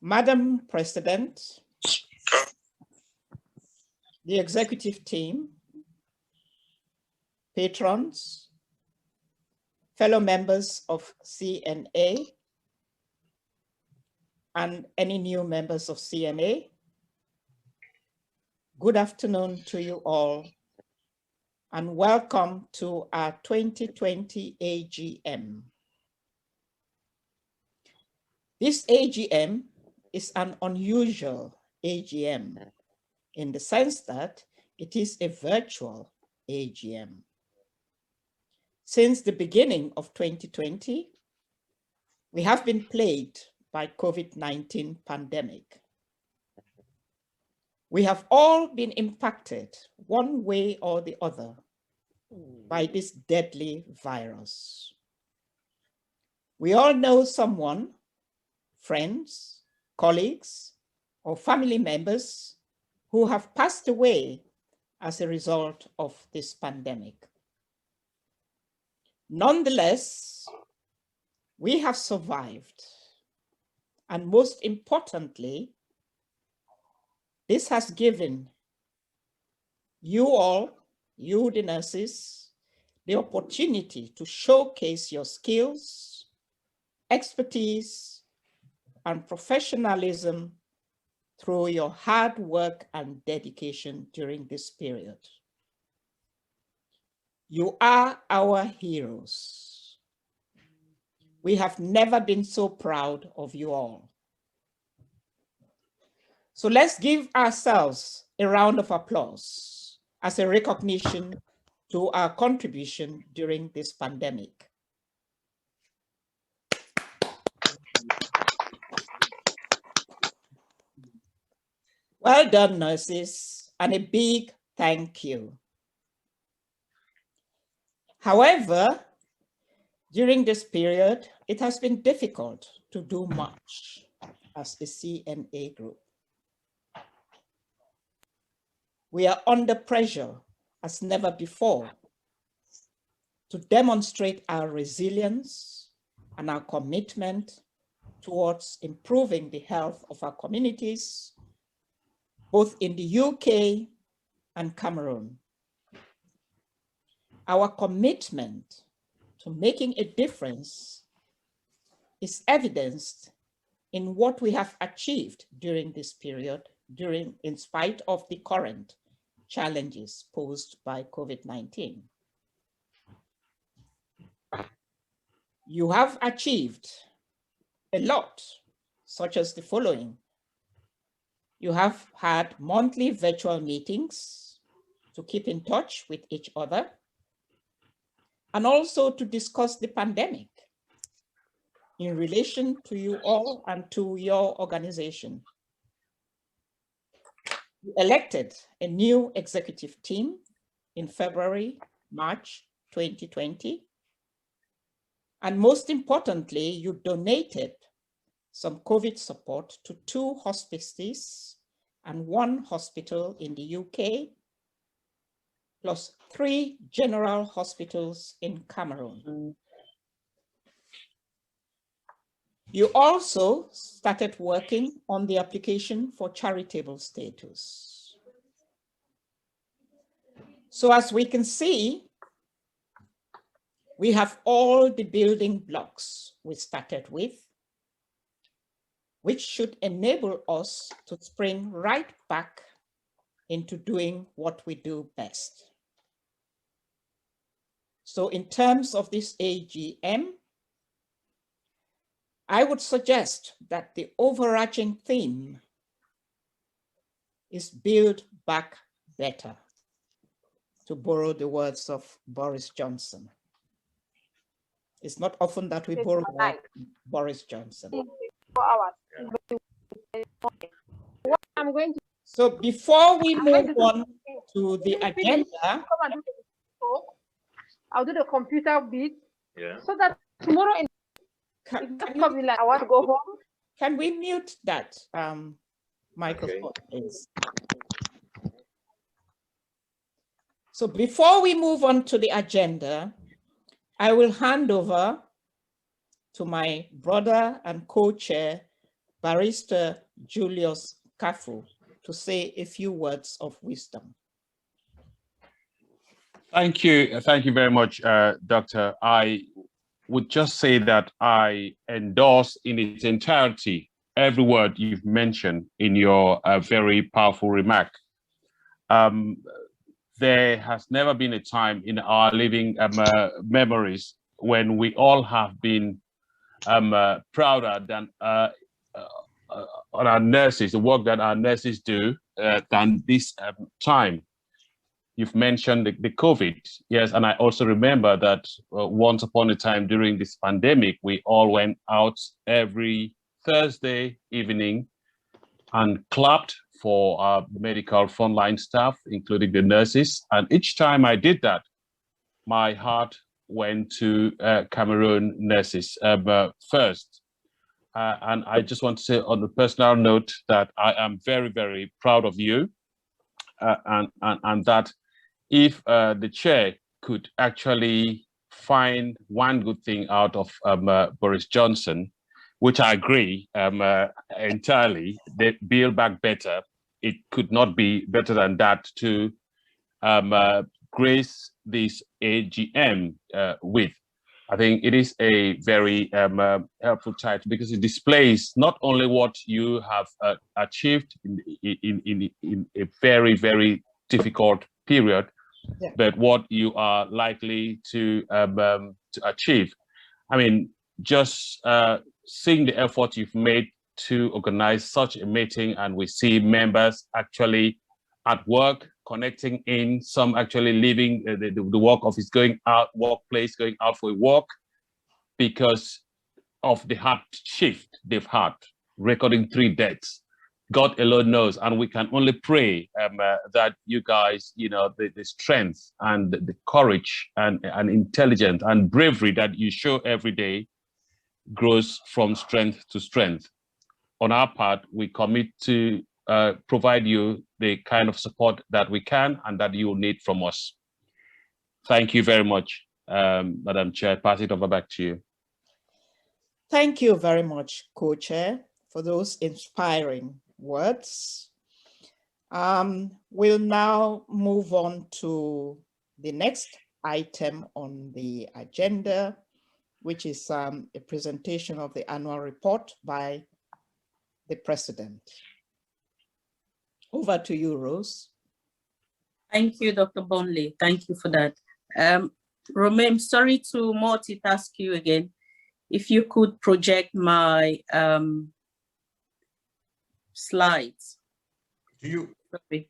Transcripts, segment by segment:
Madam President, the executive team, patrons, fellow members of CNA, and any new members of CNA, good afternoon to you all, and welcome to our 2020 AGM. This AGM is an unusual AGM in the sense that it is a virtual AGM. Since the beginning of 2020, we have been plagued by COVID-19 pandemic. We have all been impacted one way or the other by this deadly virus. We all know someone, friends, colleagues, or family members who have passed away as a result of this pandemic. Nonetheless, we have survived. And most importantly, this has given you all, you the nurses, the opportunity to showcase your skills, expertise, and professionalism through your hard work and dedication during this period. You are our heroes. We have never been so proud of you all. So let's give ourselves a round of applause as a recognition to our contribution during this pandemic. Well done, nurses, and a big thank you. However, during this period, it has been difficult to do much as the CNA group. We are under pressure as never before to demonstrate our resilience and our commitment towards improving the health of our communities, both in the UK and Cameroon. Our commitment to making a difference is evidenced in what we have achieved during this period, in spite of the current challenges posed by COVID-19. You have achieved a lot, such as the following. You have had monthly virtual meetings to keep in touch with each other and also to discuss the pandemic in relation to you all and to your organization. You elected a new executive team in February, March 2020. And most importantly, you donated some COVID support to 2 hospices and 1 hospital in the UK, plus 3 general hospitals in Cameroon. You also started working on the application for charitable status. So as we can see, we have all the building blocks we started with, which should enable us to spring right back into doing what we do best. So in terms of this AGM, I would suggest that the overarching theme is build back better, to borrow the words of Boris Johnson. It's not often that we borrow Boris Johnson. So before we move on to the agenda, I'll do the computer bit, so that tomorrow in I want to go home. Can we mute that microphone, please? So before we move on to the agenda, I will hand over to my brother and co-chair, Barrister Julius Kafu to say a few words of wisdom. Thank you very much, Doctor. I would just say that I endorse in its entirety every word you've mentioned in your very powerful remark. There has never been a time in our living memories when we all have been prouder than on our nurses, the work that our nurses do, than this time. You've mentioned the COVID, yes, and I also remember that once upon a time during this pandemic, we all went out every Thursday evening and clapped for our medical frontline staff, including the nurses. And each time I did that, my heart went to Cameroon Nurses first. And I just want to say on a personal note that I am very, very proud of you, and that if the chair could actually find one good thing out of Boris Johnson, which I agree entirely, the Build Back Better, it could not be better than that to grace this AGM with. I think it is a very helpful title because it displays not only what you have achieved in a very, very difficult period, yeah, but what you are likely to achieve. I mean, just seeing the effort you've made to organize such a meeting, and we see members actually at work, connecting in, some actually leaving the work office, going out, workplace, going out for a walk because of the hard shift they've had, recording 3 deaths. God alone knows, and we can only pray that you guys, you know, the strength and the courage and intelligence and bravery that you show every day grows from strength to strength. On our part, we commit to provide you the kind of support that we can and that you will need from us. Thank you very much, Madam Chair. Pass it over back to you. Thank you very much, Co-Chair, for those inspiring words. We'll now move on to the next item on the agenda, which is a presentation of the annual report by the President. Over to you, Rose. Thank you, Dr. Bonley. Thank you for that. Romain, sorry to multitask you again. If you could project my slides. To you? Sorry.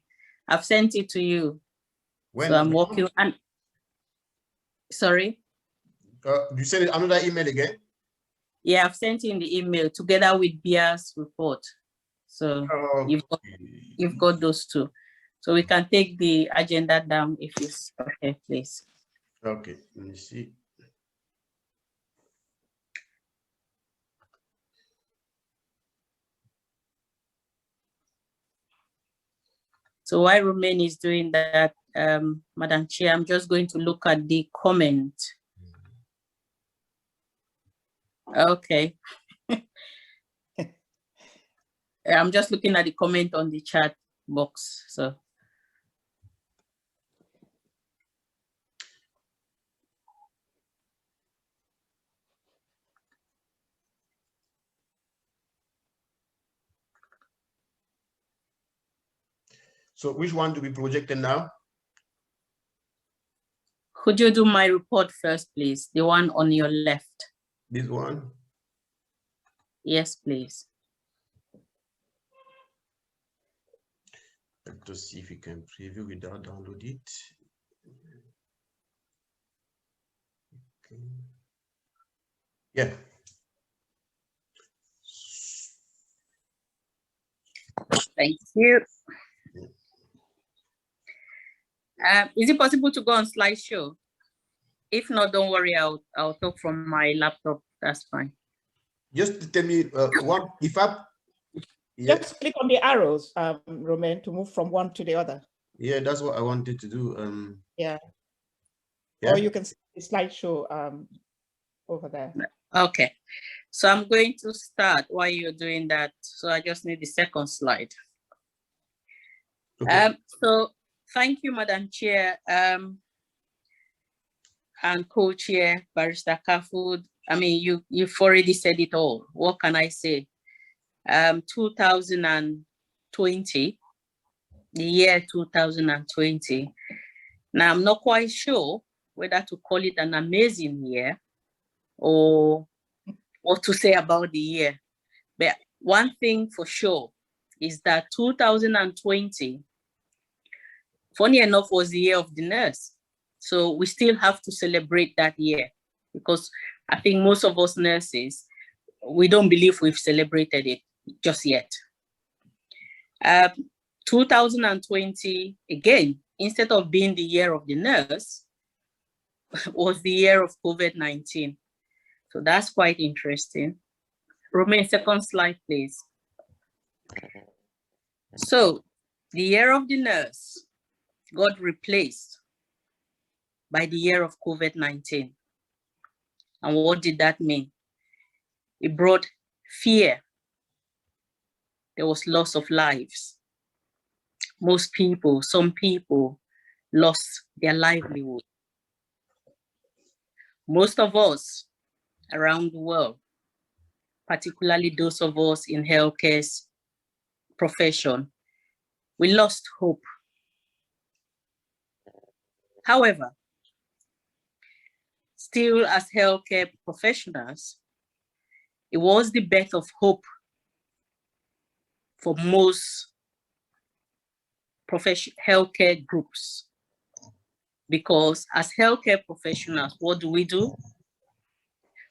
I've sent it to you. When? So I'm working on. Sorry? You sent another email again? Yeah, I've sent in the email together with Bia's report. So you've got those two. So we can take the agenda down if it's okay, please. Okay, let me see. So while Romain is doing that, Madam Chair, I'm just going to look at the comment. Okay. I'm just looking at the comment on the chat box. So. So which one do we project now? Could you do my report first, please? The one on your left. This one? Yes, please. Let's see if we can preview without download it. Okay. Yeah. Thank you. Is it possible to go on slideshow? If not, don't worry, I'll talk from my laptop. That's fine. Just tell me one. If I just click on the arrows, Romain, to move from one to the other. Yeah, that's what I wanted to do. Yeah. Or you can see the slideshow over there. Okay, so I'm going to start while you're doing that. So I just need the second slide. Okay. So thank you, Madam Chair, and Co-Chair, Barrister Kafud. I mean, you've already said it all. What can I say? 2020, the year 2020. Now, I'm not quite sure whether to call it an amazing year or what to say about the year. But one thing for sure is that 2020, funny enough, was the year of the nurse. So we still have to celebrate that year because I think most of us nurses, we don't believe we've celebrated it just yet. 2020, again, instead of being the year of the nurse, was the year of COVID-19. So that's quite interesting. Romain, second slide, please. So the year of the nurse got replaced by the year of COVID-19. And what did that mean? It brought fear. There was loss of lives. Most people, some people lost their livelihood. Most of us around the world, particularly those of us in healthcare profession, we lost hope. However, still as healthcare professionals, it was the birth of hope for most healthcare groups. Because as healthcare professionals, what do?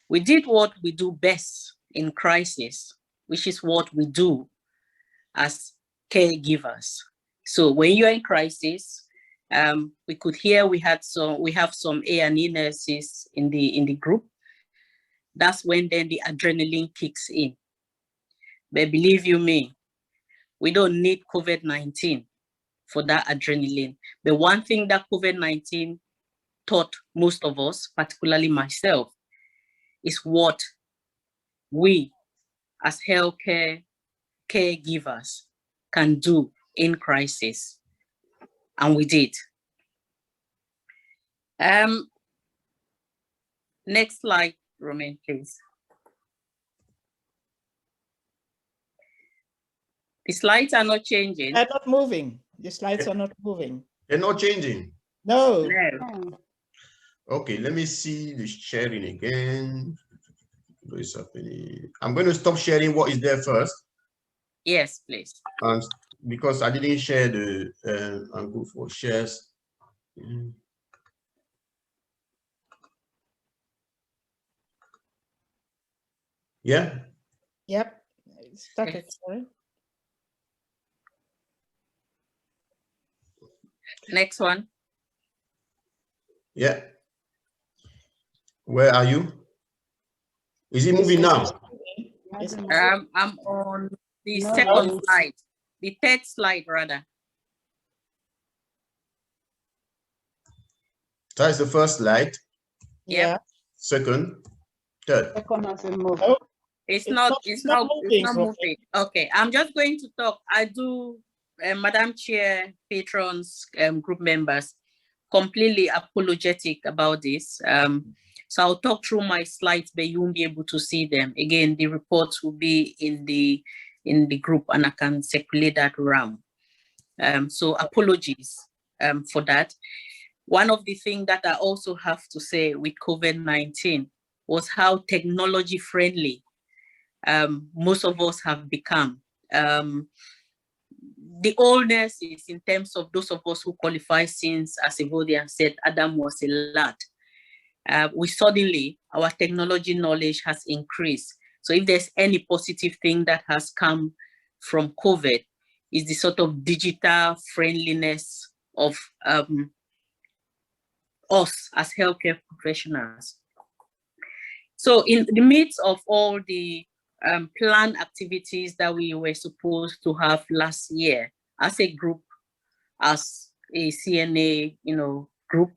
We did what we do best in crisis, which is what we do as caregivers. So when you're in crisis, we could hear we have some A&E nurses in the group. That's when then the adrenaline kicks in. But believe you me, we don't need COVID-19 for that adrenaline. But one thing that COVID-19 taught most of us, particularly myself, is what we as healthcare caregivers can do in crisis. And we did. Next slide, Romain, please. The slides are not changing. They're not moving. The slides are not moving. They're not changing. No. No. Okay, let me see the sharing again. What is happening? I'm going to stop sharing what is there first. Yes, please. Because I didn't share the, I'll go for shares. Yeah. Yep. Started, sorry. Next one. Yeah. Where are you? Is it moving now? I'm on the second slide, the third slide rather. That is the first slide. Yeah. Second, third. Oh, it's not moving. Okay, I'm just going to talk. I do, Madam Chair, patrons, group members, completely apologetic about this. So I'll talk through my slides, but you won't be able to see them. Again, the reports will be in the group and I can circulate that around. So apologies for that. One of the things that I also have to say with COVID-19 was how technology friendly most of us have become. The old nurses, in terms of those of us who qualify since, as Evodian said, Adam was a lad. We suddenly, our technology knowledge has increased. So if there's any positive thing that has come from COVID, is the sort of digital friendliness of us as healthcare professionals. So in the midst of all the planned activities that we were supposed to have last year as a group, as a CNA, group,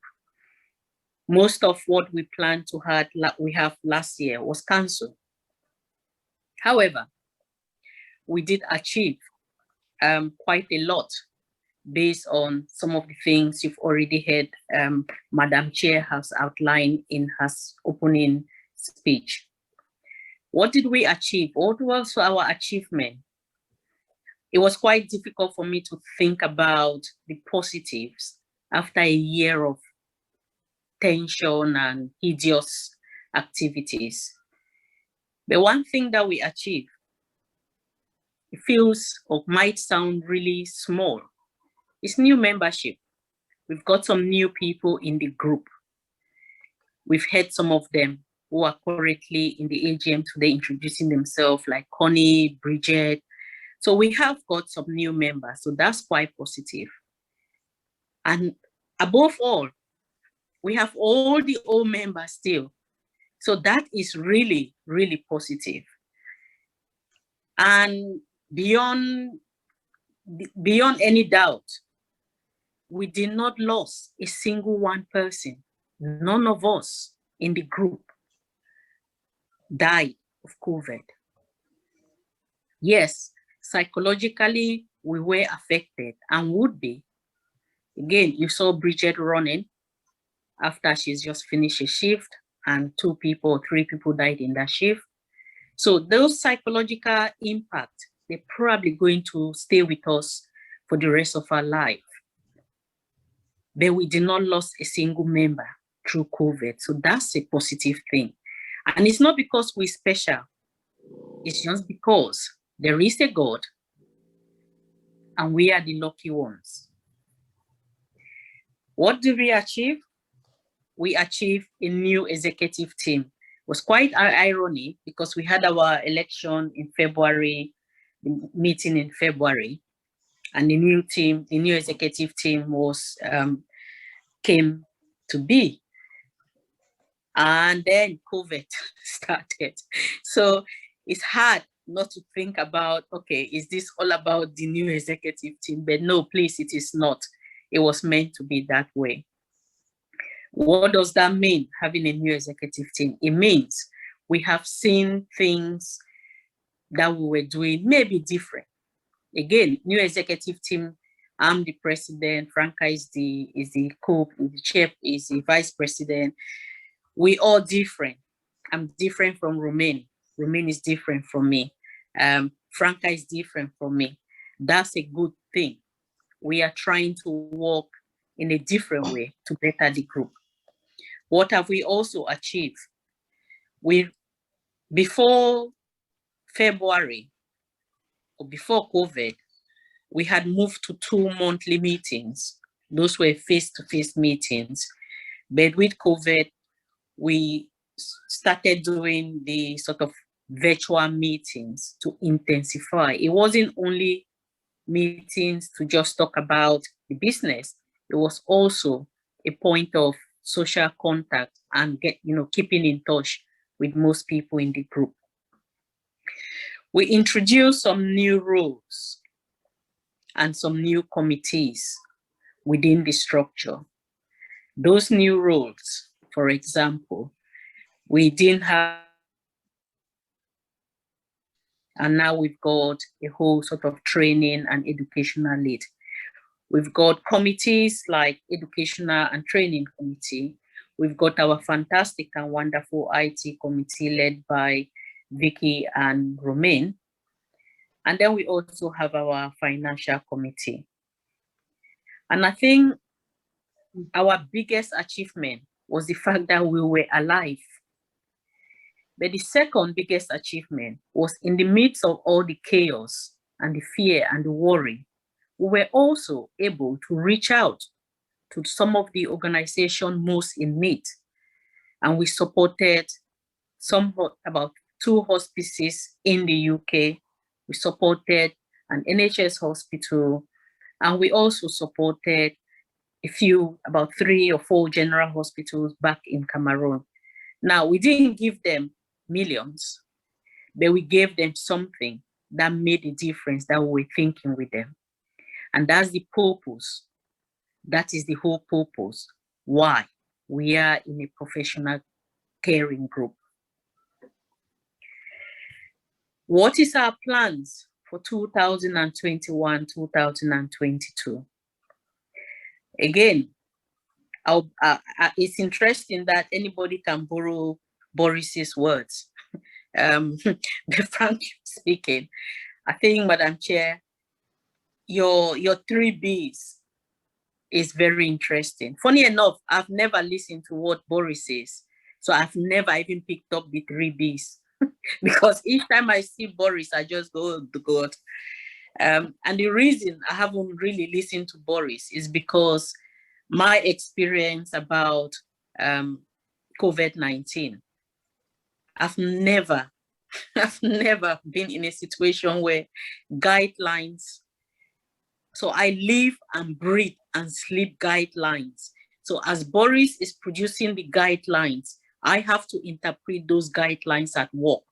Most of what we planned to have last year was cancelled. However, we did achieve quite a lot based on some of the things you've already heard Madam Chair has outlined in her opening speech. What did we achieve? What was our achievement? It was quite difficult for me to think about the positives after a year of tension and hideous activities. The one thing that we achieved, it feels or might sound really small, is new membership. We've got some new people in the group. We've had some of them who are currently in the AGM today introducing themselves, like Connie, Bridget. So we have got some new members, so that's quite positive. And above all, we have all the old members still. So that is really, really positive. And beyond any doubt, we did not lose a single one person. None of us in the group died of COVID. Yes, psychologically, we were affected and would be. Again, you saw Bridget running after she's just finished a shift, and 3 people died in that shift. So those psychological impacts, they're probably going to stay with us for the rest of our life. But we did not lose a single member through COVID. So that's a positive thing. And it's not because we're special. It's just because there is a God and we are the lucky ones. What did we achieve? We achieved a new executive team. It was quite irony because we had our election in February, the meeting in February, and the new team, the new executive team was came to be. And then COVID started. So it's hard not to think about, okay, is this all about the new executive team? But no, please, it is not. It was meant to be that way. What does that mean, having a new executive team? It means we have seen things that we were doing maybe different. Again, new executive team, I'm the president, Franca is the chair, is the vice president. We all different. I'm different from Romain. Romain is different from me. Franca is different from me. That's a good thing. We are trying to work in a different way to better the group. What have we also achieved? Before February, or before COVID, we had moved to 2 monthly meetings. Those were face-to-face meetings. But with COVID, we started doing the sort of virtual meetings to intensify. It wasn't only meetings to just talk about the business. It was also a point of social contact and keeping in touch with most people in the group. We introduced some new roles and some new committees within the structure. Those new roles, for example, we didn't have, and now we've got a whole sort of training and educational lead. We've got committees like Educational and Training Committee. We've got our fantastic and wonderful IT committee led by Vicky and Romain. And then we also have our Financial Committee. And I think our biggest achievement was the fact that we were alive. But the second biggest achievement was in the midst of all the chaos and the fear and the worry, we were also able to reach out to some of the organizations most in need. And we supported about 2 hospices in the UK. We supported an NHS hospital, and we also supported about 3 or 4 general hospitals back in Cameroon. Now, we didn't give them millions, but we gave them something that made a difference that we were thinking with them. And that's the purpose. That is the whole purpose. Why? we are in a professional caring group. What is our plans for 2021-2022? Again, it's interesting that anybody can borrow Boris's words. But frankly speaking, I think, Madam Chair, your 3Bs is very interesting. Funny enough, I've never listened to what Boris says, so I've never even picked up the 3Bs because each time I see Boris, I just go, oh, God. And the reason I haven't really listened to Boris is because my experience about COVID-19, I've never been in a situation where guidelines, so I live and breathe and sleep guidelines. So as Boris is producing the guidelines, I have to interpret those guidelines at work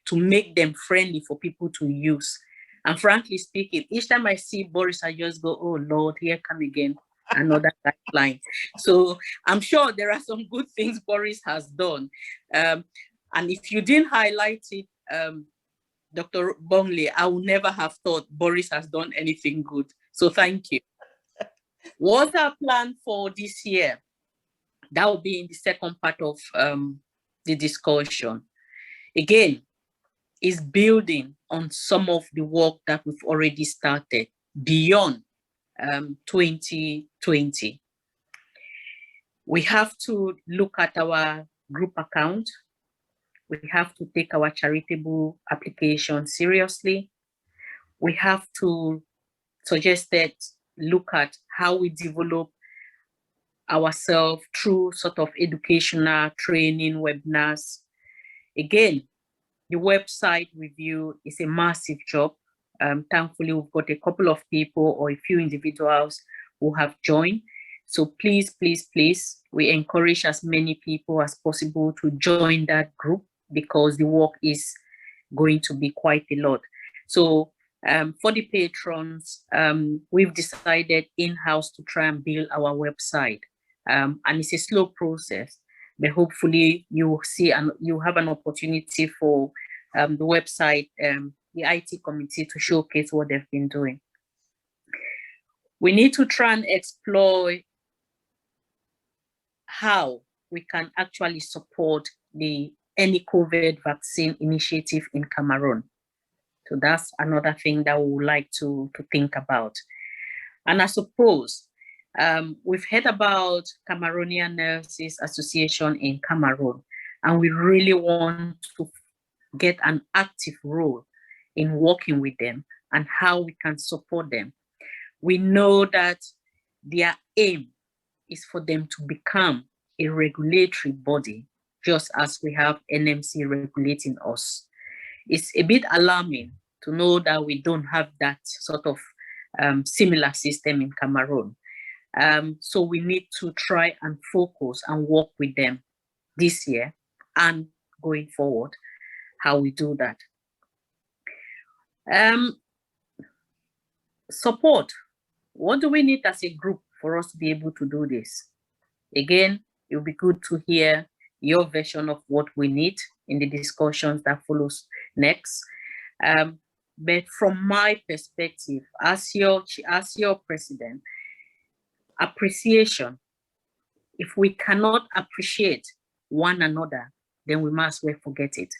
to make them friendly for people to use. And frankly speaking, each time I see Boris, I just go, oh Lord, here come again another guideline. So I'm sure there are some good things Boris has done. And if you didn't highlight it, Dr. Bongley, I would never have thought Boris has done anything good. So thank you. What's our plan for this year? That will be in the second part of the discussion. Again, is building on some of the work that we've already started beyond 2020. We have to look at our group account. We have to take our charitable application seriously. We have to look at how we develop ourselves through sort of educational training webinars. Again, the website review is a massive job. Thankfully, we've got a couple of people or a few individuals who have joined. So please, please, please, we encourage as many people as possible to join that group because the work is going to be quite a lot. So for the patrons, we've decided in-house to try and build our website. And it's a slow process, but hopefully you see and you have an opportunity for the website, the IT committee to showcase what they've been doing. We need to try and explore how we can actually support the any COVID vaccine initiative in Cameroon. So that's another thing that we would like to think about. And I suppose we've heard about Cameroonian Nurses Association in Cameroon, and we really want to get an active role in working with them and how we can support them. We know that their aim is for them to become a regulatory body, just as we have NMC regulating us. It's a bit alarming to know that we don't have that sort of similar system in Cameroon. So we need to try and focus and work with them this year and going forward, how we do that. Support. What do we need as a group for us to be able to do this? Again, it will be good to hear your version of what we need in the discussions that follows next. But from my perspective, as your president, appreciation. If we cannot appreciate one another, then we must well forget it.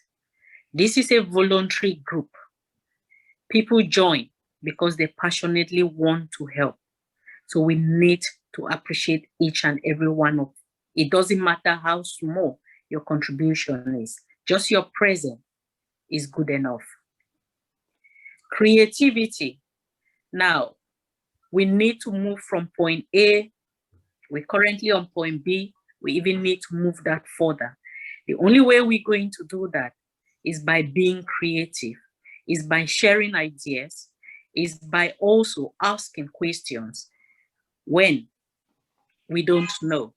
This is a voluntary group. People join because they passionately want to help. So we need to appreciate each and every one of it. It doesn't matter how small your contribution is. Just your presence is good enough. Creativity. Now, we need to move from point A. We're currently on point B. We even need to move that further. The only way we're going to do that is by being creative, is by sharing ideas, is by also asking questions when we don't know.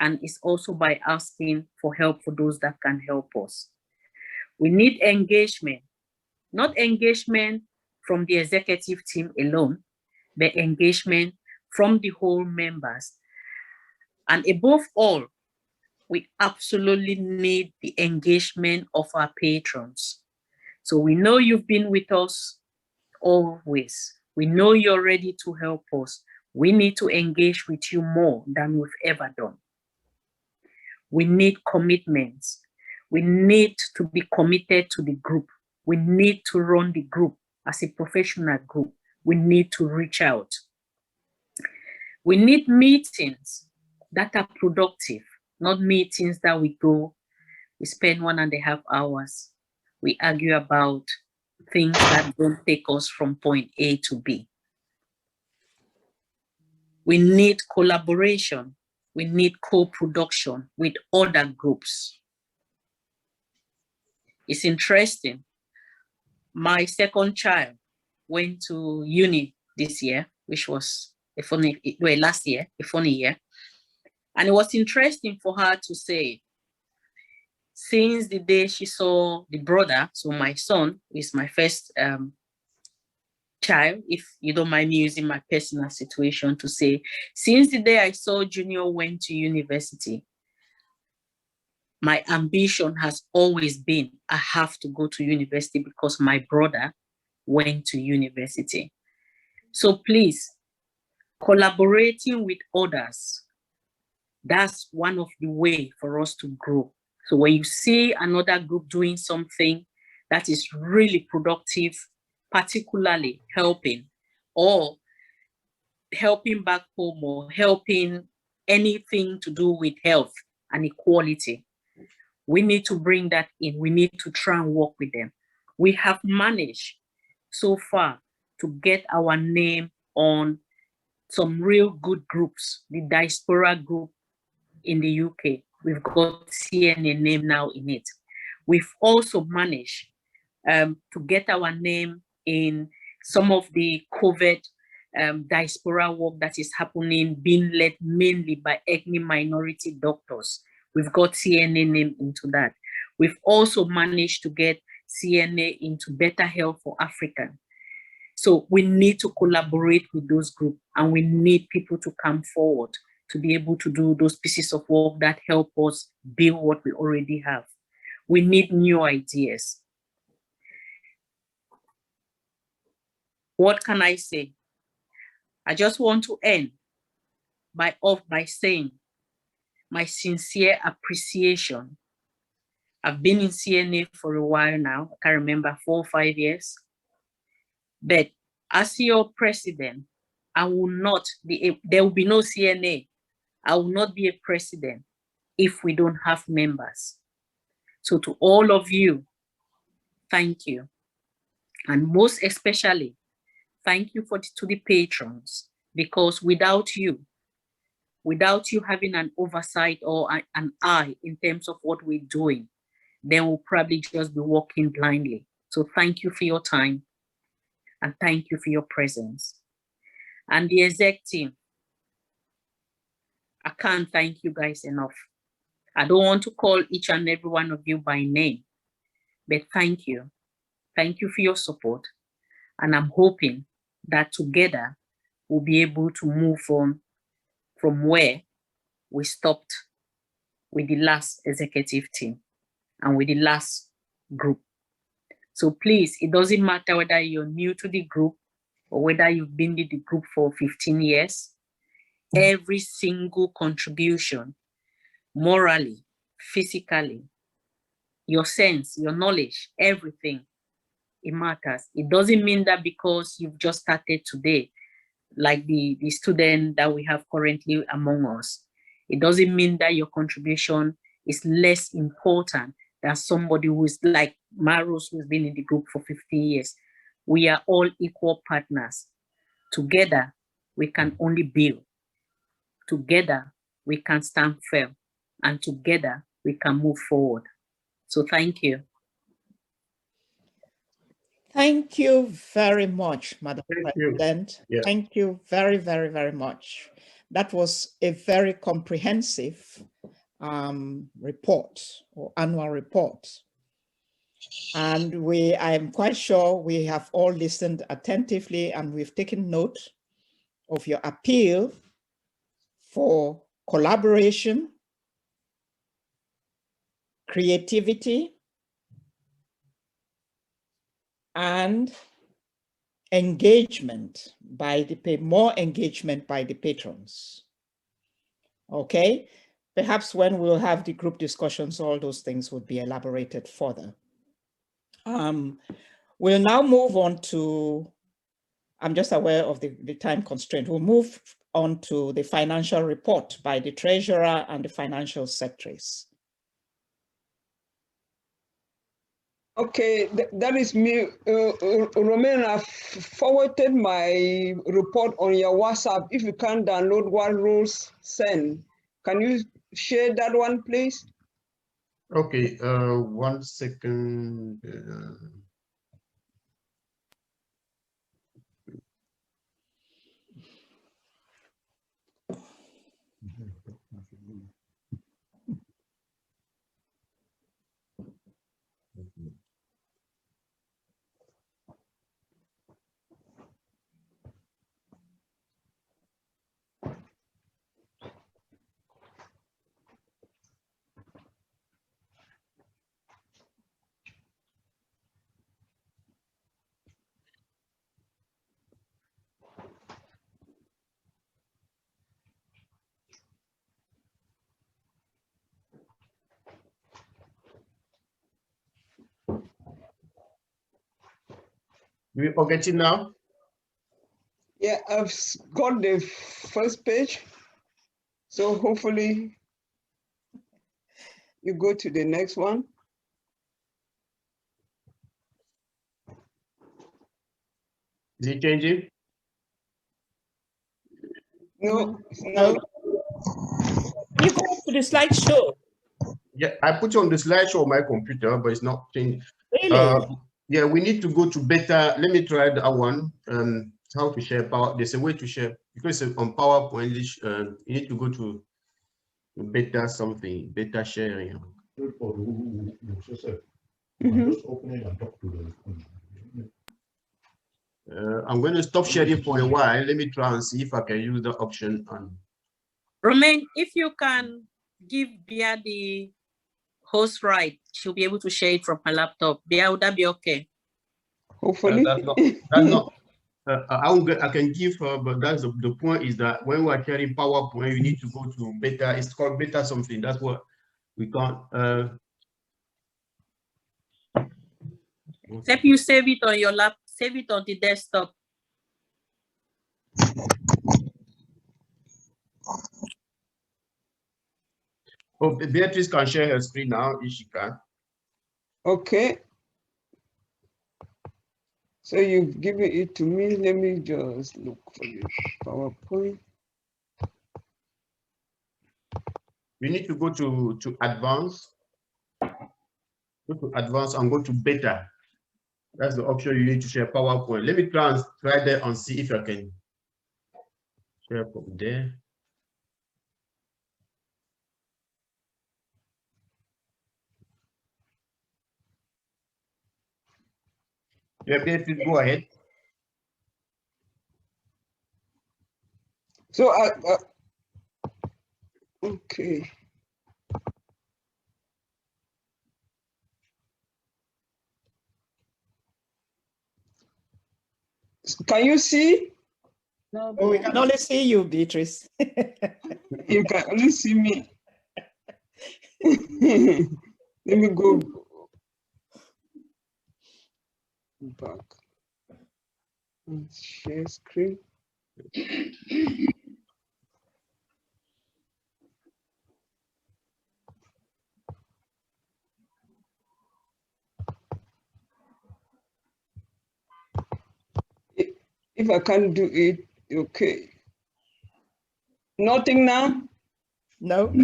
And it's also by asking for help for those that can help us. We need engagement, not engagement from the executive team alone, but engagement from the whole members. And above all, we absolutely need the engagement of our patrons. So we know you've been with us always. We know you're ready to help us. We need to engage with you more than we've ever done. We need commitments. We need to be committed to the group. We need to run the group as a professional group. We need to reach out. We need meetings that are productive, not meetings that we go, we spend 1.5 hours, we argue about things that don't take us from point A to B. We need collaboration. We need co-production with other groups. It's interesting. My second child went to uni this year, which was last year, a funny year. And it was interesting for her to say, since the day she saw the brother, so my son is my first child, if you don't mind me using my personal situation to say, since the day I saw Junior went to university, my ambition has always been, I have to go to university because my brother went to university. So please, collaborating with others, that's one of the ways for us to grow. So when you see another group doing something that is really productive, particularly helping back home or helping anything to do with health and equality, we need to bring that in. We need to try and work with them. We have managed so far to get our name on some real good groups, the diaspora group in the UK. We've got CNA name now in it. We've also managed to get our name in some of the COVID diaspora work that is happening, being led mainly by ethnic minority doctors. We've got CNA name into that. We've also managed to get CNA into Better Health for Africa. So we need to collaborate with those groups, and we need people to come forward to be able to do those pieces of work that help us build what we already have. We need new ideas. What can I say? I just want to end by saying my sincere appreciation. I've been in CNA for a while now. I can't remember, 4 or 5 years. But as your president, I will not be, there will be no CNA. I will not be a president if we don't have members. So to all of you, thank you. And most especially, thank you to the patrons, because without you having an oversight or an eye in terms of what we're doing, then we'll probably just be walking blindly. So thank you for your time, and thank you for your presence. And the exec team, I can't thank you guys enough. I don't want to call each and every one of you by name, but thank you. Thank you for your support. And I'm hoping that together we'll be able to move on from where we stopped with the last executive team and with the last group. So please, it doesn't matter whether you're new to the group or whether you've been in the group for 15 years, every single contribution, morally, physically, your sense, your knowledge, everything, it matters. It doesn't mean that because you've just started today, like the student that we have currently among us, it doesn't mean that your contribution is less important than somebody who is like Maros, who's been in the group for 15 years. We are all equal partners. Together, we can only build. Together, we can stand firm. And together, we can move forward. So thank you. Thank you very much, Madam President. Yeah. Thank you very, very, very much. That was a very comprehensive report or annual report. And I am quite sure we have all listened attentively, and we've taken note of your appeal for collaboration, creativity, and engagement by more engagement by the patrons. Okay, perhaps when we'll have the group discussions, all those things would be elaborated further. We'll now move on to, I'm just aware of the time constraint. We'll move on to the financial report by the treasurer and the financial secretaries. Okay, that is me. Romain, I've forwarded my report on your WhatsApp. If you can't download what Rose sent, can you share that one, please? Okay, 1 second. Do you forget it now? Yeah, I've got the first page. So hopefully you go to the next one. Is it changing? No, No. You go to the slideshow. Yeah, I put it on the slideshow on my computer, but it's not changing. Really? Yeah, we need to go to beta. Let me try that one. How to share power. There's a way to share because it's on PowerPoint. You need to go to beta something, beta sharing. I'm going to stop sharing for a while. Let me try and see if I can use the option. Romain, if you can give Bia the host right, she'll be able to share it from her laptop. Bia, would that be okay? Hopefully. That's not I can give her, but that's the point is that when we're sharing PowerPoint, you need to go to beta. It's called beta something. That's what we can't. Except you save it on your lap, save it on the desktop. Oh, Beatrice can share her screen now if she can. Okay. So you've given it to me. Let me just look for the PowerPoint. You need to go to advanced. Go to advanced and go to beta. That's the option you need to share PowerPoint. Let me try there and see if I can share from there. Yeah, Beatrice, go ahead. So okay. Can you see? No, we can only see you, Beatrice. You can only see me. Let me go back and share screen. If I can't do it, okay. Nothing now? No.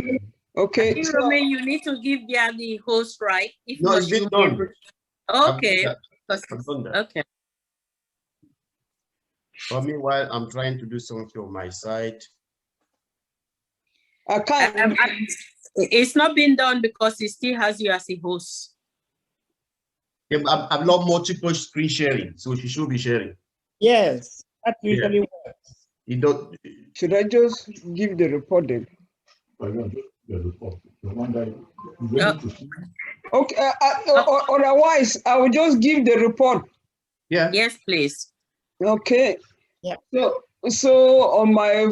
Okay. I think, Romain, you need to give Bia the host right. If No, not, it's been she'll done. be able... Okay. I've done that. Okay. For me, while I'm trying to do something on my side. I can't. It's not been done because it still has you as a host. Yeah, I've not multiple screen sharing, so she should be sharing. Yes, that usually works. You don't. Should I just give the report then? Okay, otherwise, I will just give the report. Yeah. Yes, please. Okay. Yeah. So on my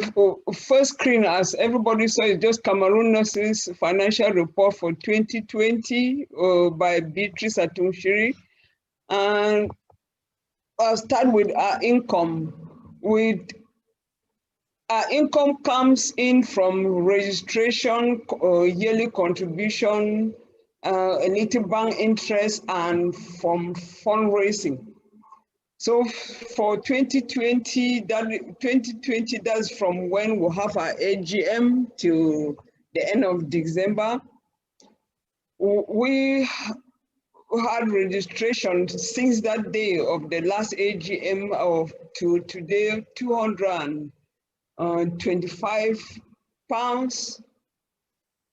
first screen, as everybody saw, is just Cameroon Nurses financial report for 2020 by Beatrice Atunshiri. And I'll start with our income. Our income comes in from registration, yearly contribution, a little bank interest, and from fundraising. So for 2020, that's from when we have our AGM to the end of December. We had registration since that day of the last AGM to today, 225 pounds.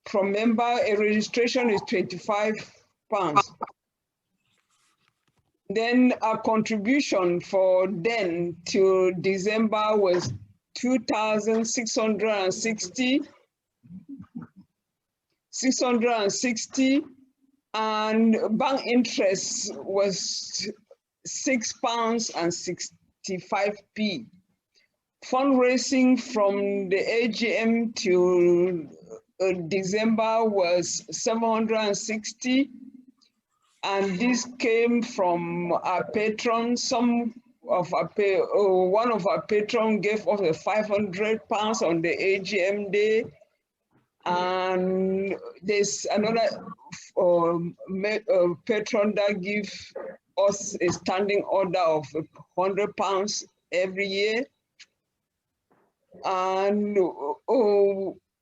From member, a registration is 25 pounds. Then our contribution for then till December was 2,660, and bank interest was £6.65. Fundraising from the AGM to December was 760. And this came from our patron. One of our patrons gave us £500 on the AGM day. And there's another patron that gives us a standing order of £100 every year. And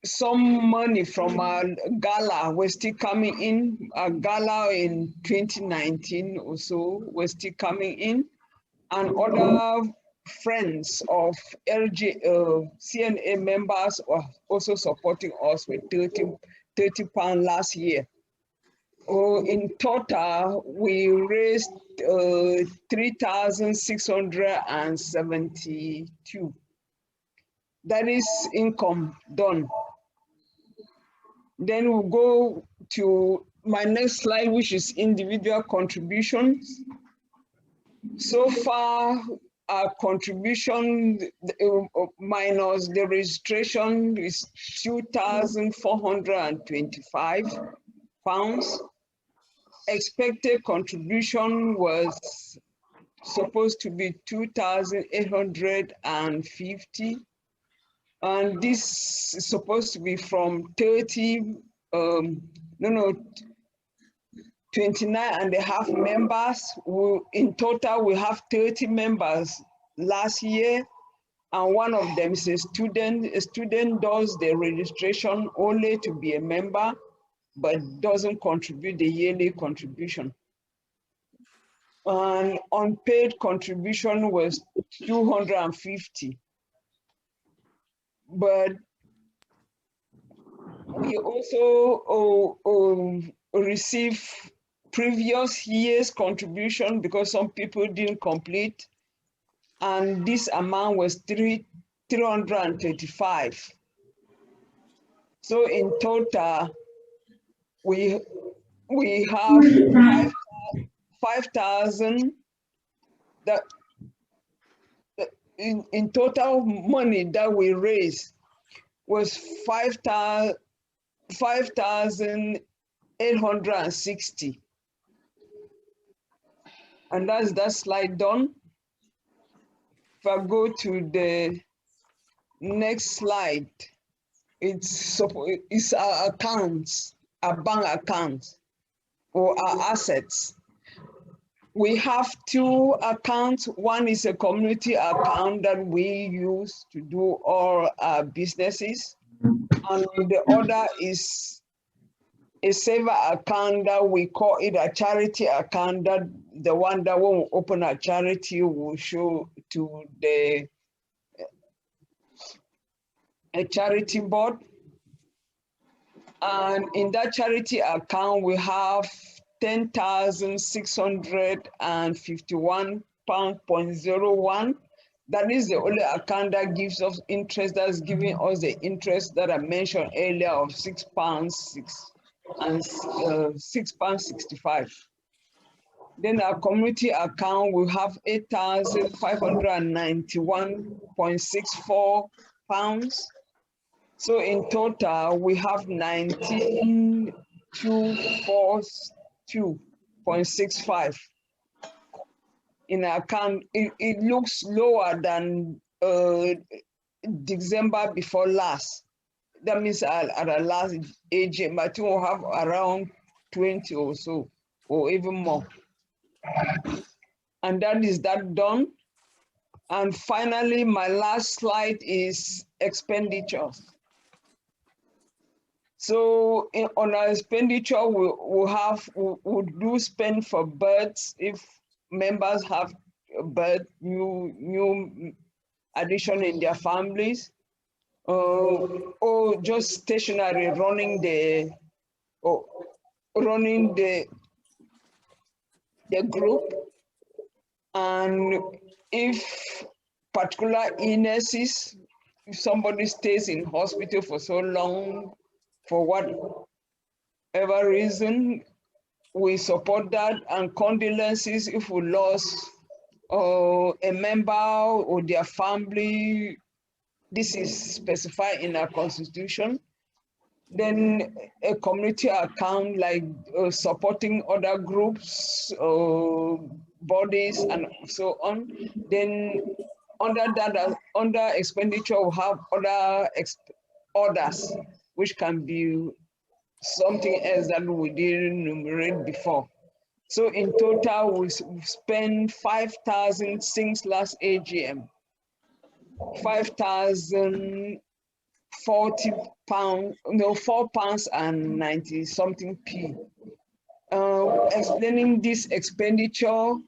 some money from our gala was still coming in. Our gala in 2019 or so was still coming in, and other friends of CNA members are also supporting us with £30 last year. In total, we raised 3,672. That is income done. Then we'll go to my next slide, which is individual contributions. So far, our contribution minus the registration is £2,425. Expected contribution was supposed to be 2,850. And this is supposed to be from 29 and a half members. In total, we have 30 members last year, and one of them is a student. A student does the registration only to be a member, but doesn't contribute the yearly contribution. And unpaid contribution was 250. But we also receive previous year's contribution because some people didn't complete, and this amount was 335. So in total, we have 5,000 that in total money that we raised was 5,860. And that's that slide done. If I go to the next slide, it's our accounts, our bank accounts, or our assets. We have two accounts. One is a community account that we use to do all our businesses. And the other is a saver account that we call it a charity account, that the one that when we open a charity will show to a charity board. And in that charity account, we have £10,651.01. That is the only account that gives us interest, that's giving us the interest that I mentioned earlier of £6.65. and £6.65. Then our community account will have £8,591.64. So in total, we have 19,242.65 in our account. It looks lower than December before last. That means at our last AGM, I think we'll have around 20 or so, or even more. And that is that done. And finally, my last slide is expenditures. So on our expenditure, we'll do spend for birds if members have a bird, new addition in their families, or just stationary running the group. And if particular illnesses, if somebody stays in hospital for so long, for whatever reason, we support that. And condolences if we lost a member or their family, this is specified in our constitution. Then a community account like supporting other groups, bodies, and so on. Then under that, under expenditure, we have other orders, which can be something else that we didn't enumerate before. So in total, we spend 5,000 since last AGM, 5,040 pounds, no, £4 and 90 something p. Explaining this expenditure,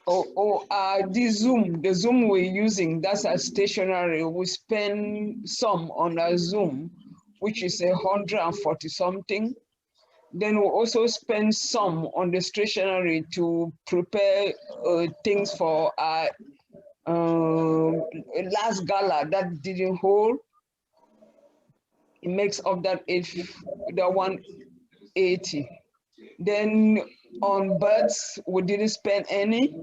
the Zoom we're using, that's a stationary. We spend some on a Zoom, which is 140 something. Then we also spend some on the stationary to prepare things for our last gala that didn't hold. It makes up that 180. Then on birds, we didn't spend any.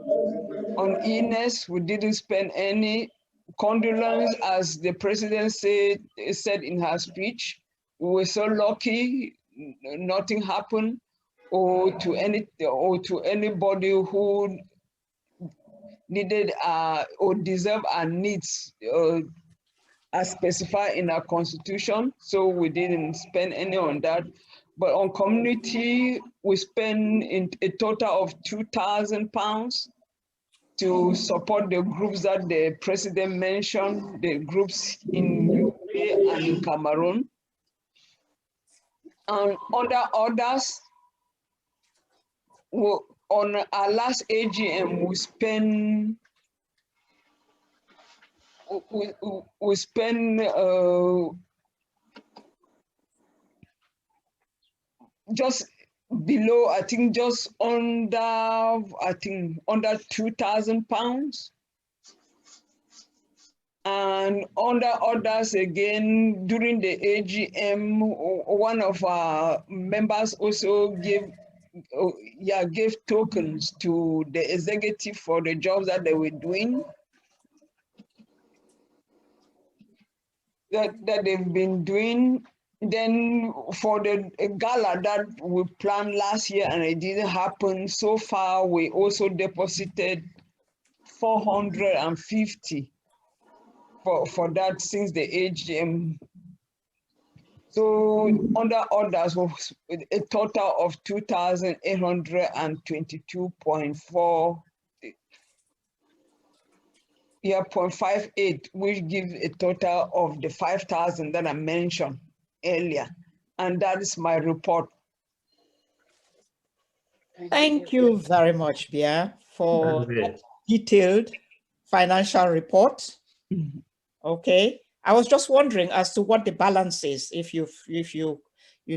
On illness, we didn't spend any. Condolence, as the president said in her speech, we were so lucky, nothing happened, or to anybody who needed or deserve our needs as specified in our constitution. So we didn't spend any on that. But on community, we spend a total of £2,000 to support the groups that the president mentioned, the groups in UK and in Cameroon. And other orders, on our last AGM, we spend just below, I think just under £2,000. And under orders again, during the AGM, one of our members also gave tokens to the executive for the jobs that they were doing, that they've been doing. Then for the gala that we planned last year and it didn't happen, so far we also deposited 450 for that since the AGM. So under orders was a total of 2,822.4, 0.58, which gives a total of the 5,000 that I mentioned earlier. And that is my report. Thank you very much, Bia, for that detailed financial report. Okay, I was just wondering as to what the balance is if you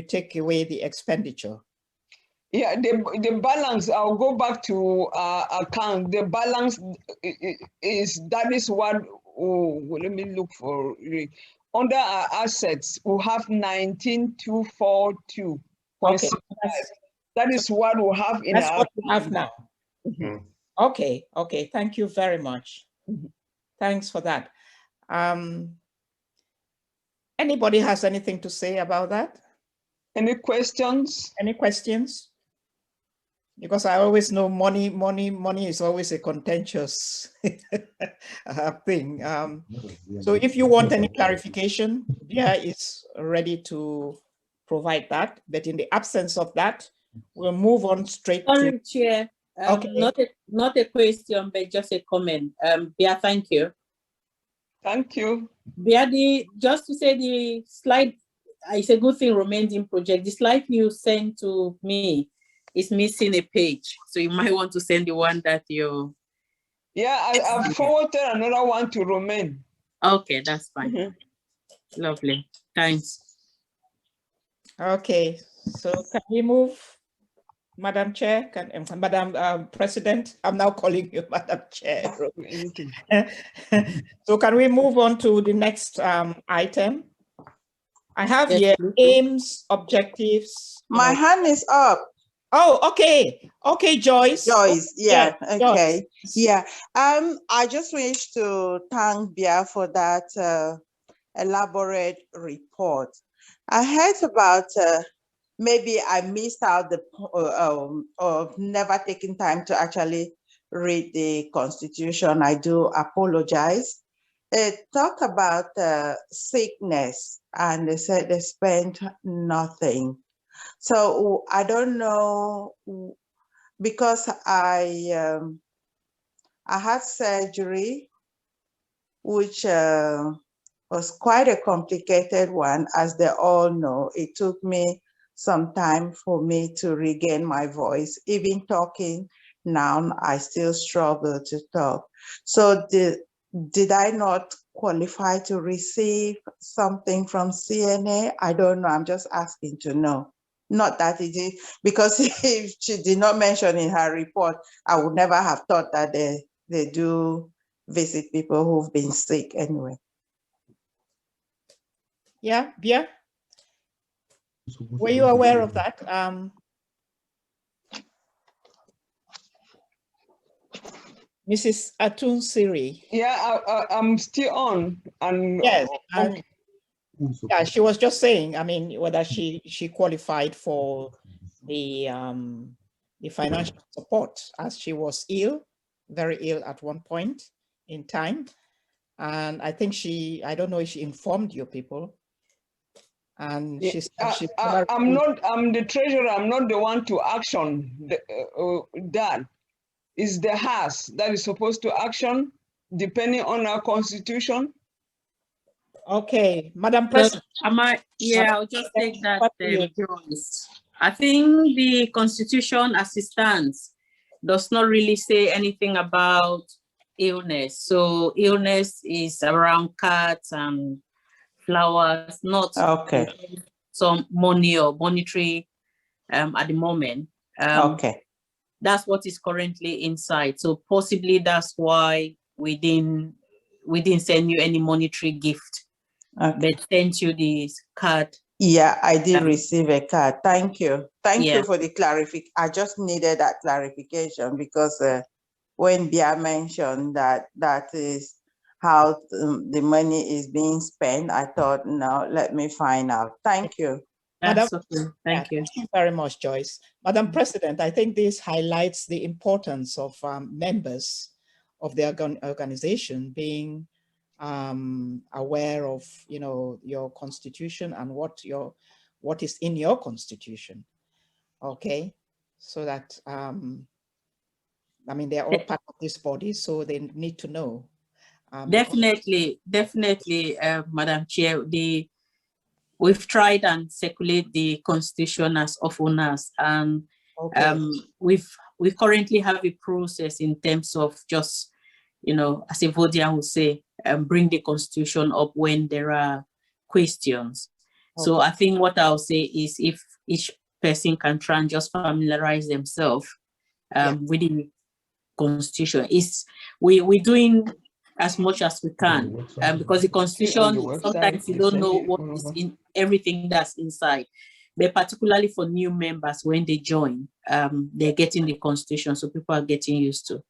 take away the expenditure. Yeah, the balance, I'll go back to account. The balance is what, let me look for, under our assets, we have 19,242. Okay. That is what we have in That's our. what we have now. Mhm. Okay. Okay. Thank you very much. Mhm. Thanks for that. Anybody has anything to say about that? Any questions? Any questions? Because I always know money is always a contentious thing. So if you want any clarification, Bia is ready to provide that. But in the absence of that, we'll move on straight Sorry, to. Chair. Okay. Not a question, but just a comment. Bia, thank you. Thank you. Bia, just to say the slide, it's a good thing remains in project. The slide you sent to me is missing a page. So you might want to send the one that you. Yeah, I've forwarded another one to Romain. Okay, that's fine. Lovely. Thanks. Okay. So can we move, Madam Chair, Madam President? I'm now calling you Madam Chair. So can we move on to the next item? I have here aims, objectives. My hand is up. Oh, okay. Okay, Joyce. Joyce, yeah, okay. Joyce. Yeah. I just wish to thank Bia for that elaborate report. I heard about maybe I missed out of never taking time to actually read the Constitution. I do apologize. It talked about sickness, and they said they spent nothing. So I don't know, because I had surgery, which was quite a complicated one, as they all know. It took me some time for me to regain my voice. Even talking now, I still struggle to talk. So did I not qualify to receive something from CNA? I don't know. I'm just asking to know. Not that it is, because if she did not mention in her report, I would never have thought that they do visit people who've been sick anyway. Yeah, Bia? Were you aware of that? Mrs. Atun Siri. Yeah, I'm still on. And yes, okay. Yeah, she was just saying, I mean, whether she qualified for the financial support, as she was ill, very ill at one point in time. And I think I don't know if she informed your people. And she said I'm the treasurer, I'm not the one to action that. Is the House that is supposed to action depending on our constitution. Okay, Madam President. I'll just take that. I think the Constitution as it stands does not really say anything about illness. So illness is around cards and flowers, not some money or monetary at the moment. That's what is currently inside. So possibly that's why we didn't send you any monetary gift, but sent you this card. Yeah, I did receive a card. Thank you. Thank you for the clarification. I just needed that clarification, because when Bia mentioned that is how the money is being spent, I thought, no, let me find out. Thank you. Madam, thank you. Thank you very much, Joyce. Madam President, I think this highlights the importance of members of the organization being aware of, your constitution and what is in your constitution. Okay, so that I mean, they're all part of this body, so they need to know. Definitely, Madam Chair. We've tried and circulate the constitution as often as, and we currently have a process in terms of just, as a Vodian would say, bring the constitution up when there are questions. So I think what I'll say is, if each person can try and just familiarize themselves with the constitution, we're doing as much as we can, because the constitution, sometimes you don't know what is in everything that's inside. But particularly for new members, when they join, they're getting the constitution, so people are getting used to.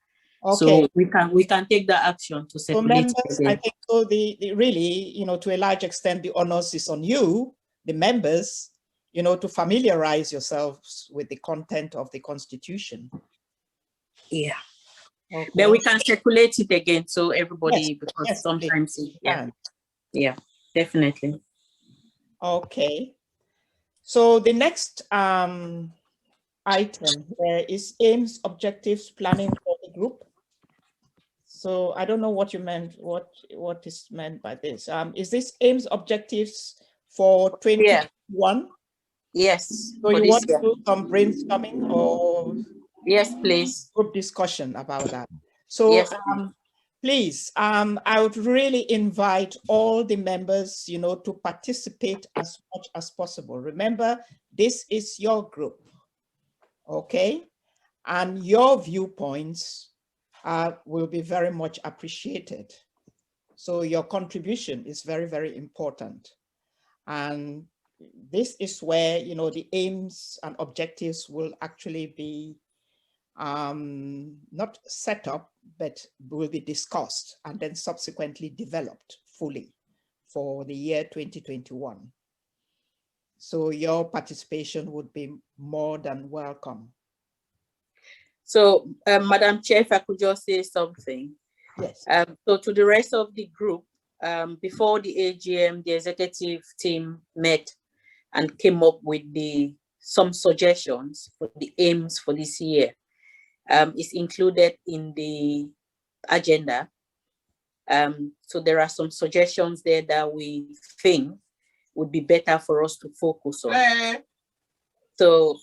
Okay. So we can take that action to So circulate. members, I think so. The really, to a large extent, the onus is on you, the members, to familiarize yourselves with the content of the Constitution. Yeah. Okay. But we can circulate it again, so everybody, yes, because yes, sometimes, yeah, definitely. Okay. So the next item here is aims, objectives, planning for the group. So I don't know what you meant, what is meant by this. Is this aims, objectives for 2021? Yes. So you want to do some brainstorming or? Yes, please. Group discussion about that. So yes, please, I would really invite all the members, to participate as much as possible. Remember, this is your group, okay? And your viewpoints will be very much appreciated. So your contribution is very, very important. And this is where, the aims and objectives will actually be not set up, but will be discussed and then subsequently developed fully for the year 2021. So your participation would be more than welcome. So, Madam Chair, if I could just say something. Yes. So to the rest of the group, before the AGM, the executive team met and came up with some suggestions for the aims for this year. Is included in the agenda. So there are some suggestions there that we think would be better for us to focus on. So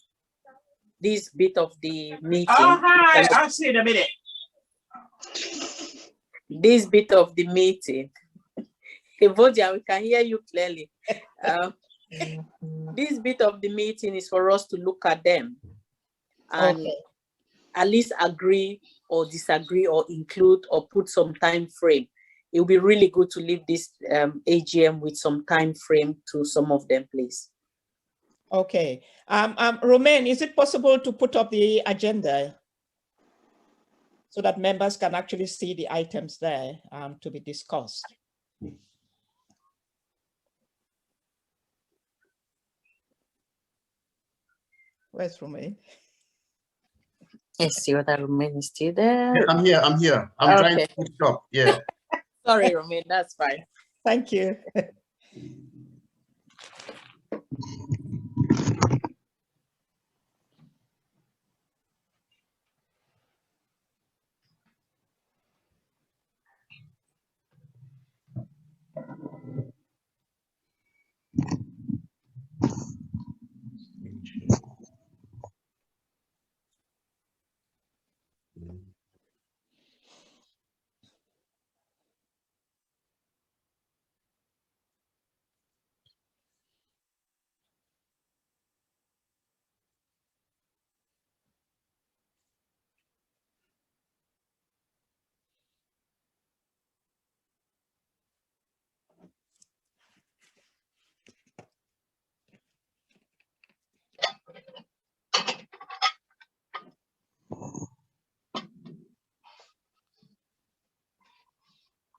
this bit of the meeting. Oh, hi, I'll see in a minute. This bit of the meeting, Evodia, we can hear you clearly. This bit of the meeting is for us to look at them and at least agree or disagree or include or put some time frame. It will be really good to leave this AGM with some time frame to some of them, please. Okay. Romain, is it possible to put up the agenda so that members can actually see the items there to be discussed? Where's Romain? Yes, see whether Romain is still there. Yeah, I'm here. I'm trying to put it up. Yeah. Sorry, Romain, that's fine. Thank you.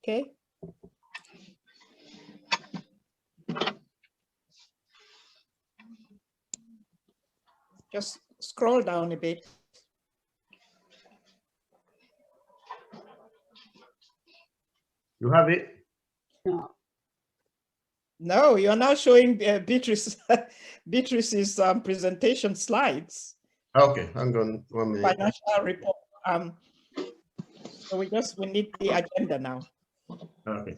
Okay. Just scroll down a bit. You have it? No, you're now showing Beatrice's presentation slides. Okay, hang on 1 minute. Financial report. So we need the agenda now. Okay.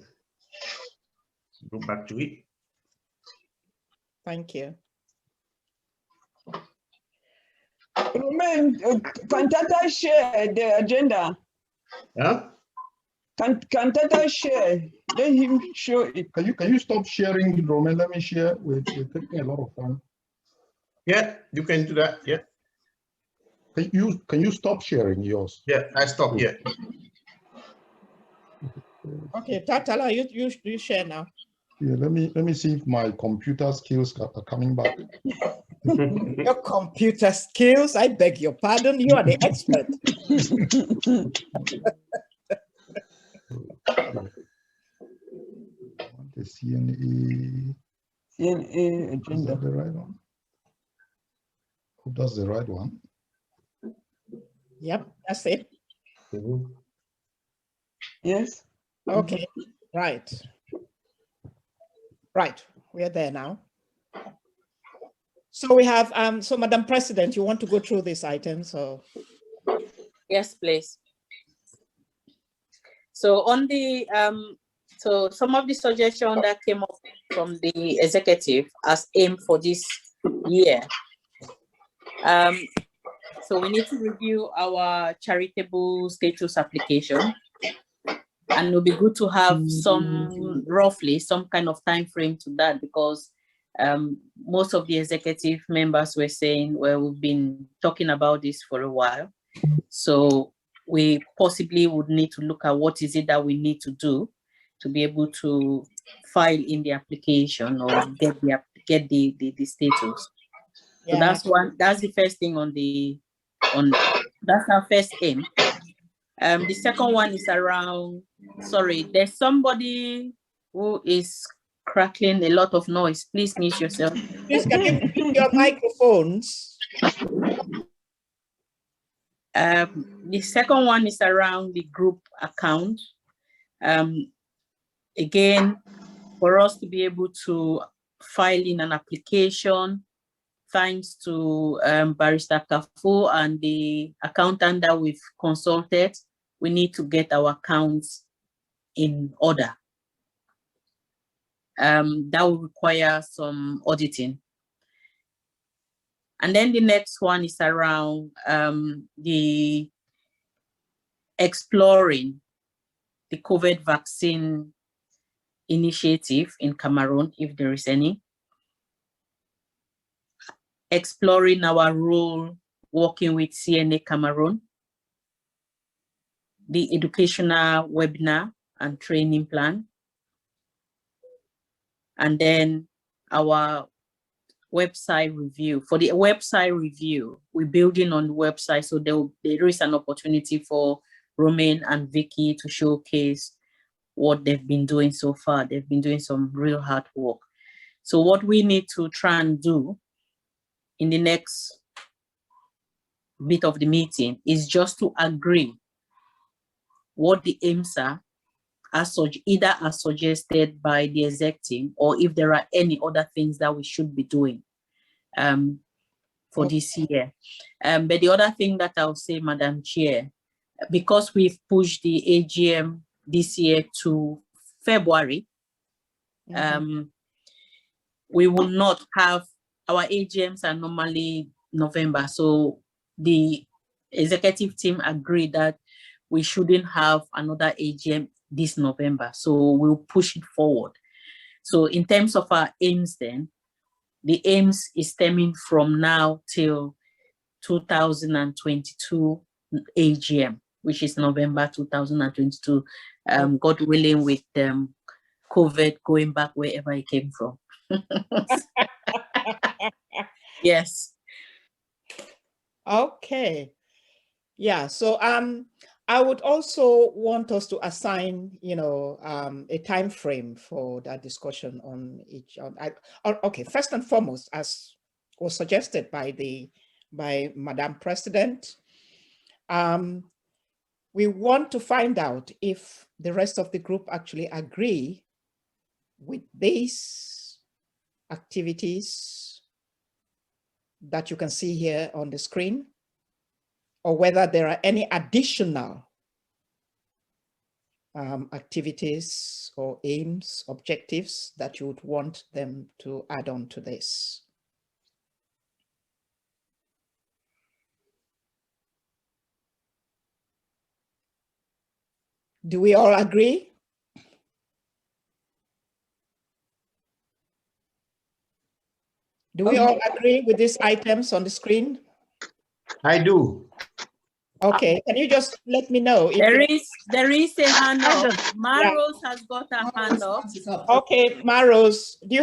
Go back to it. Thank you. Romain, can Tata share the agenda? Yeah. Can Tata share? Let him show it. Can you stop sharing, Romain? Let me share. We're taking a lot of time. Yeah, you can do that. Yeah. Can you stop sharing yours? Yeah, I stop here. Okay, Tatala, you share now. Yeah, let me see if my computer skills are coming back. Your computer skills, I beg your pardon, you are the expert. The CNA agenda. Is that the right one? Hope that's the right one. Yep, that's it. Yes. Okay, right. Right, we are there now. So we have, so Madam President, you want to go through this item, so. Yes, please. So on the, so some of the suggestions that came up from the executive as aim for this year. So we need to review our charitable status application, and it'll be good to have some, roughly some kind of time frame to that, because most of the executive members were saying, well, we've been talking about this for a while. So we possibly would need to look at what is it that we need to do to be able to file in the application or get the status. Yeah. So that's one, that's the first thing that's our first aim. The second one is around, sorry, there's somebody who is crackling a lot of noise. Please mute yourself. Please, can you mute your microphones? The second one is around the group account. Again, for us to be able to file in an application, thanks to Barrister Kafu and the accountant that we've consulted, we need to get our accounts in order. That will require some auditing. And then the next one is around the exploring the COVID vaccine initiative in Cameroon, if there is any. Exploring our role working with CNA Cameroon. The educational webinar and training plan. And then our website review. For the website review, we're building on the website, so there is an opportunity for Romain and Vicky to showcase what they've been doing so far. They've been doing some real hard work. So what we need to try and do in the next bit of the meeting is just to agree what the aims are, either as suggested by the exec team, or if there are any other things that we should be doing for this year. But the other thing that I'll say, Madam Chair, because we've pushed the AGM this year to February, we will not have, our AGMs are normally November. So the executive team agreed that we shouldn't have another AGM this November. So we'll push it forward. So in terms of our aims then, the aims is stemming from now till 2022 AGM, which is November 2022, God willing, with COVID going back wherever it came from. Yes. Okay. Yeah, so I would also want us to assign, a time frame for that discussion on each. Okay, first and foremost, as was suggested by Madam President, we want to find out if the rest of the group actually agree with these activities that you can see here on the screen, or whether there are any additional activities or aims, objectives that you would want them to add on to this. Do we all agree? Do we all agree with these items on the screen? I do. Okay, can you just let me know? If there is a hand up. Maros has got a hand up. Okay, Maros, do you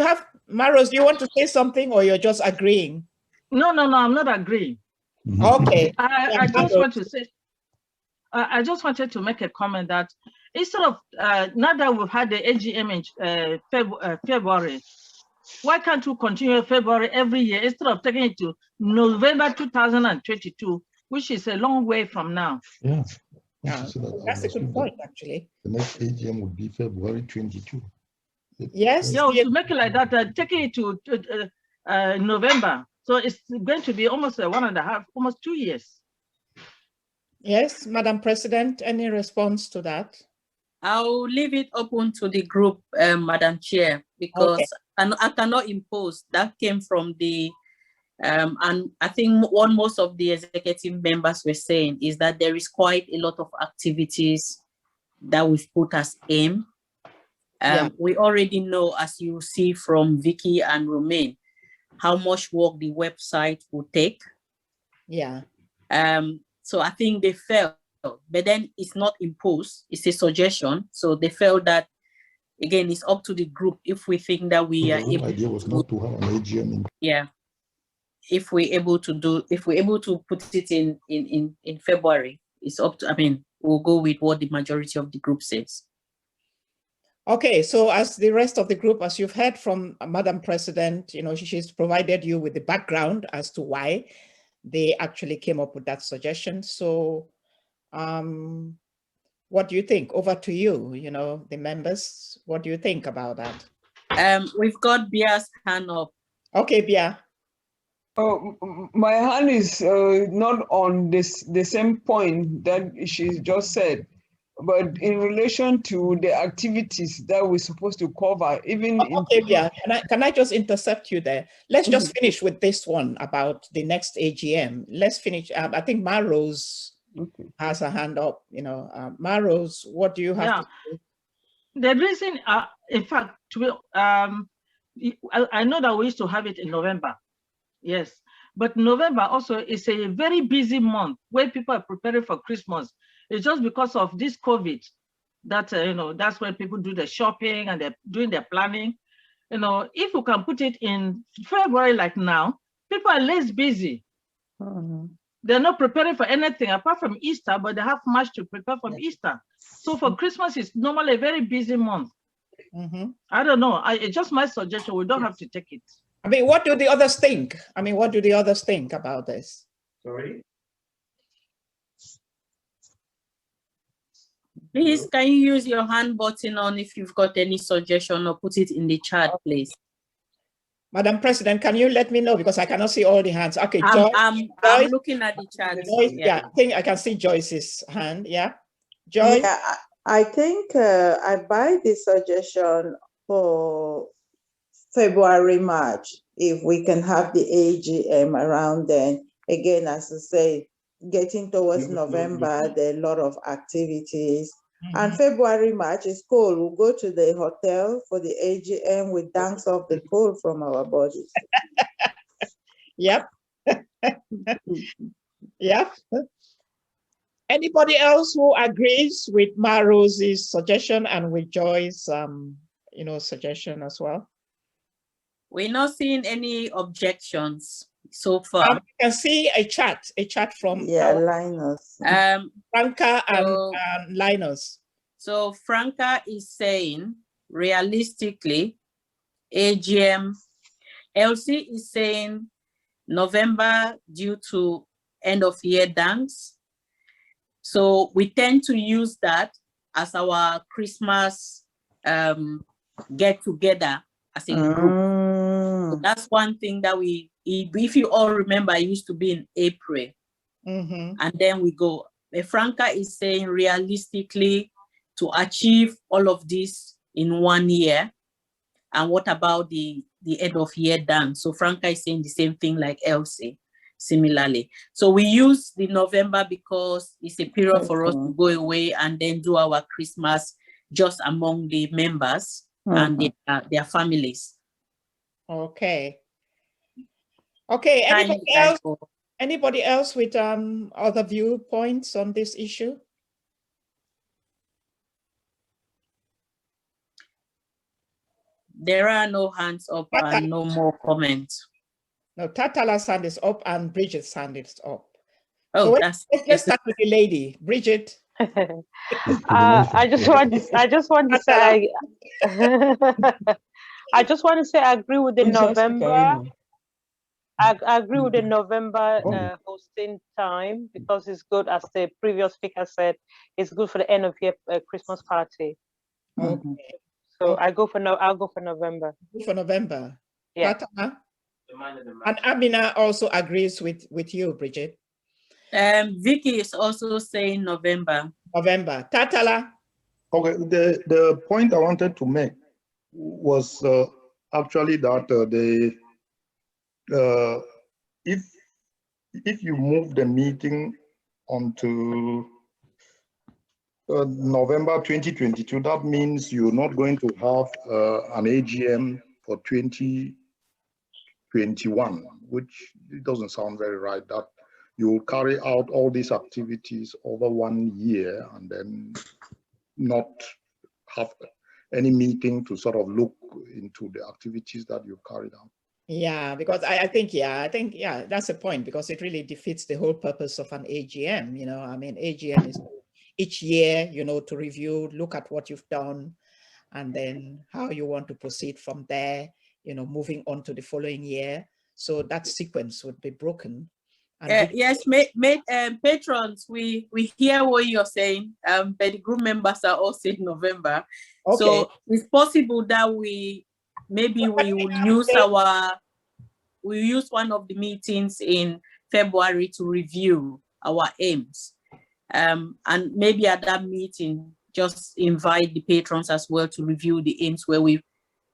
want to say something, or you're just agreeing? No, I'm not agreeing. Okay. I just want to say, I just wanted to make a comment that instead of now that we've had the AGM in February, why can't we continue February every year instead of taking it to November 2022, which is a long way from now? Yeah. That's a good point, actually. The next AGM would be February 22. Yes. Yeah, to make it like that, taking it to November. So it's going to be almost 1.5, almost 2 years. Yes, Madam President, any response to that? I'll leave it open to the group, Madam Chair, because I cannot impose. That came from the, and I think what most of the executive members were saying is that there is quite a lot of activities that we've put as aim. We already know, as you see from Vicky and Romain, how much work the website will take. Yeah. So I think they felt, but then it's not imposed, it's a suggestion. So they felt that, again, it's up to the group if we think that we are able. The idea was not to have an AGM. Yeah. If we're able to put it in February, it's up to, we'll go with what the majority of the group says. Okay, so as the rest of the group, as you've heard from Madam President, she's provided you with the background as to why they actually came up with that suggestion. So what do you think? Over to you, the members. What do you think about that? We've got Bia's hand up. Okay, Bia. Oh, my hand is not on the same point that she just said, but in relation to the activities that we're supposed to cover, even okay, Bia, can I just intercept you there? Let's just finish with this one about the next AGM. Let's finish. I think Maros has a hand up. Maros, what do you have to say? The reason, in fact, I know that we used to have it in November. Yes, but November also is a very busy month where people are preparing for Christmas. It's just because of this COVID that, that's when people do the shopping and they're doing their planning. If you can put it in February like now, people are less busy. They're not preparing for anything apart from Easter, but they have much to prepare for Easter. So for Christmas, it's normally a very busy month. I don't know. It's just my suggestion. We don't have to take it. What do the others think? What do the others think about this? Sorry? Please, can you use your hand button on if you've got any suggestion, or put it in the chat, please? Madam President, can you let me know, because I cannot see all the hands? Okay, Joyce. I'm looking at the chat. Joyce, yeah, I think I can see Joyce's hand. Yeah, Joyce. Yeah, I think I buy the suggestion for February, March, if we can have the AGM around then. Again, as I say, getting towards November, there are a lot of activities. And February, March is cold. We'll go to the hotel for the AGM with dance off the cold from our bodies. Yep. Yep. Anybody else who agrees with Maro's suggestion and with Joy's, suggestion as well? We're not seeing any objections so far. You can see a chat from Linus. Franca and Linus. So Franca is saying, realistically, AGM. Elsie is saying November due to end of year dance. So we tend to use that as our Christmas get together as a group. So that's one thing that if you all remember, it used to be in April. And then we go. Franca is saying realistically to achieve all of this in 1 year. And what about the end of year dance? So Franca is saying the same thing like Elsie, similarly. So we use the November because it's a period for us to go away and then do our Christmas just among the members and their families. Okay. Okay, Anybody else with other viewpoints on this issue? There are no hands up and no more comments. No, Tatala's hand is up and Bridget's hand is up. Oh, So that's let's start with the lady, Bridget. I just want to say I just want to say I agree with the November. I agree with the November hosting time because it's good, as the previous speaker said, it's good for the end of year Christmas party. Okay. So I'll go for November. Go for November. Yeah. Tatala? And Amina also agrees with you, Bridget. Vicky is also saying November. November. Tatala? Okay, the point I wanted to make was actually that if you move the meeting onto November 2022, that means you're not going to have an AGM for 2021, which it doesn't sound very right that you will carry out all these activities over 1 year and then not have any meeting to sort of look into the activities that you carried out. Yeah, because I think that's a point, because it really defeats the whole purpose of an AGM. You know, I mean, AGM is each year, you know, to review, look at what you've done, and then how you want to proceed from there, you know, moving on to the following year. So that sequence would be broken. And yes, patrons, we hear what you're saying, but the group members are all saying November. Okay. So it's possible that we will use one of the meetings in February to review our aims. And maybe at that meeting, just invite the patrons as well to review the aims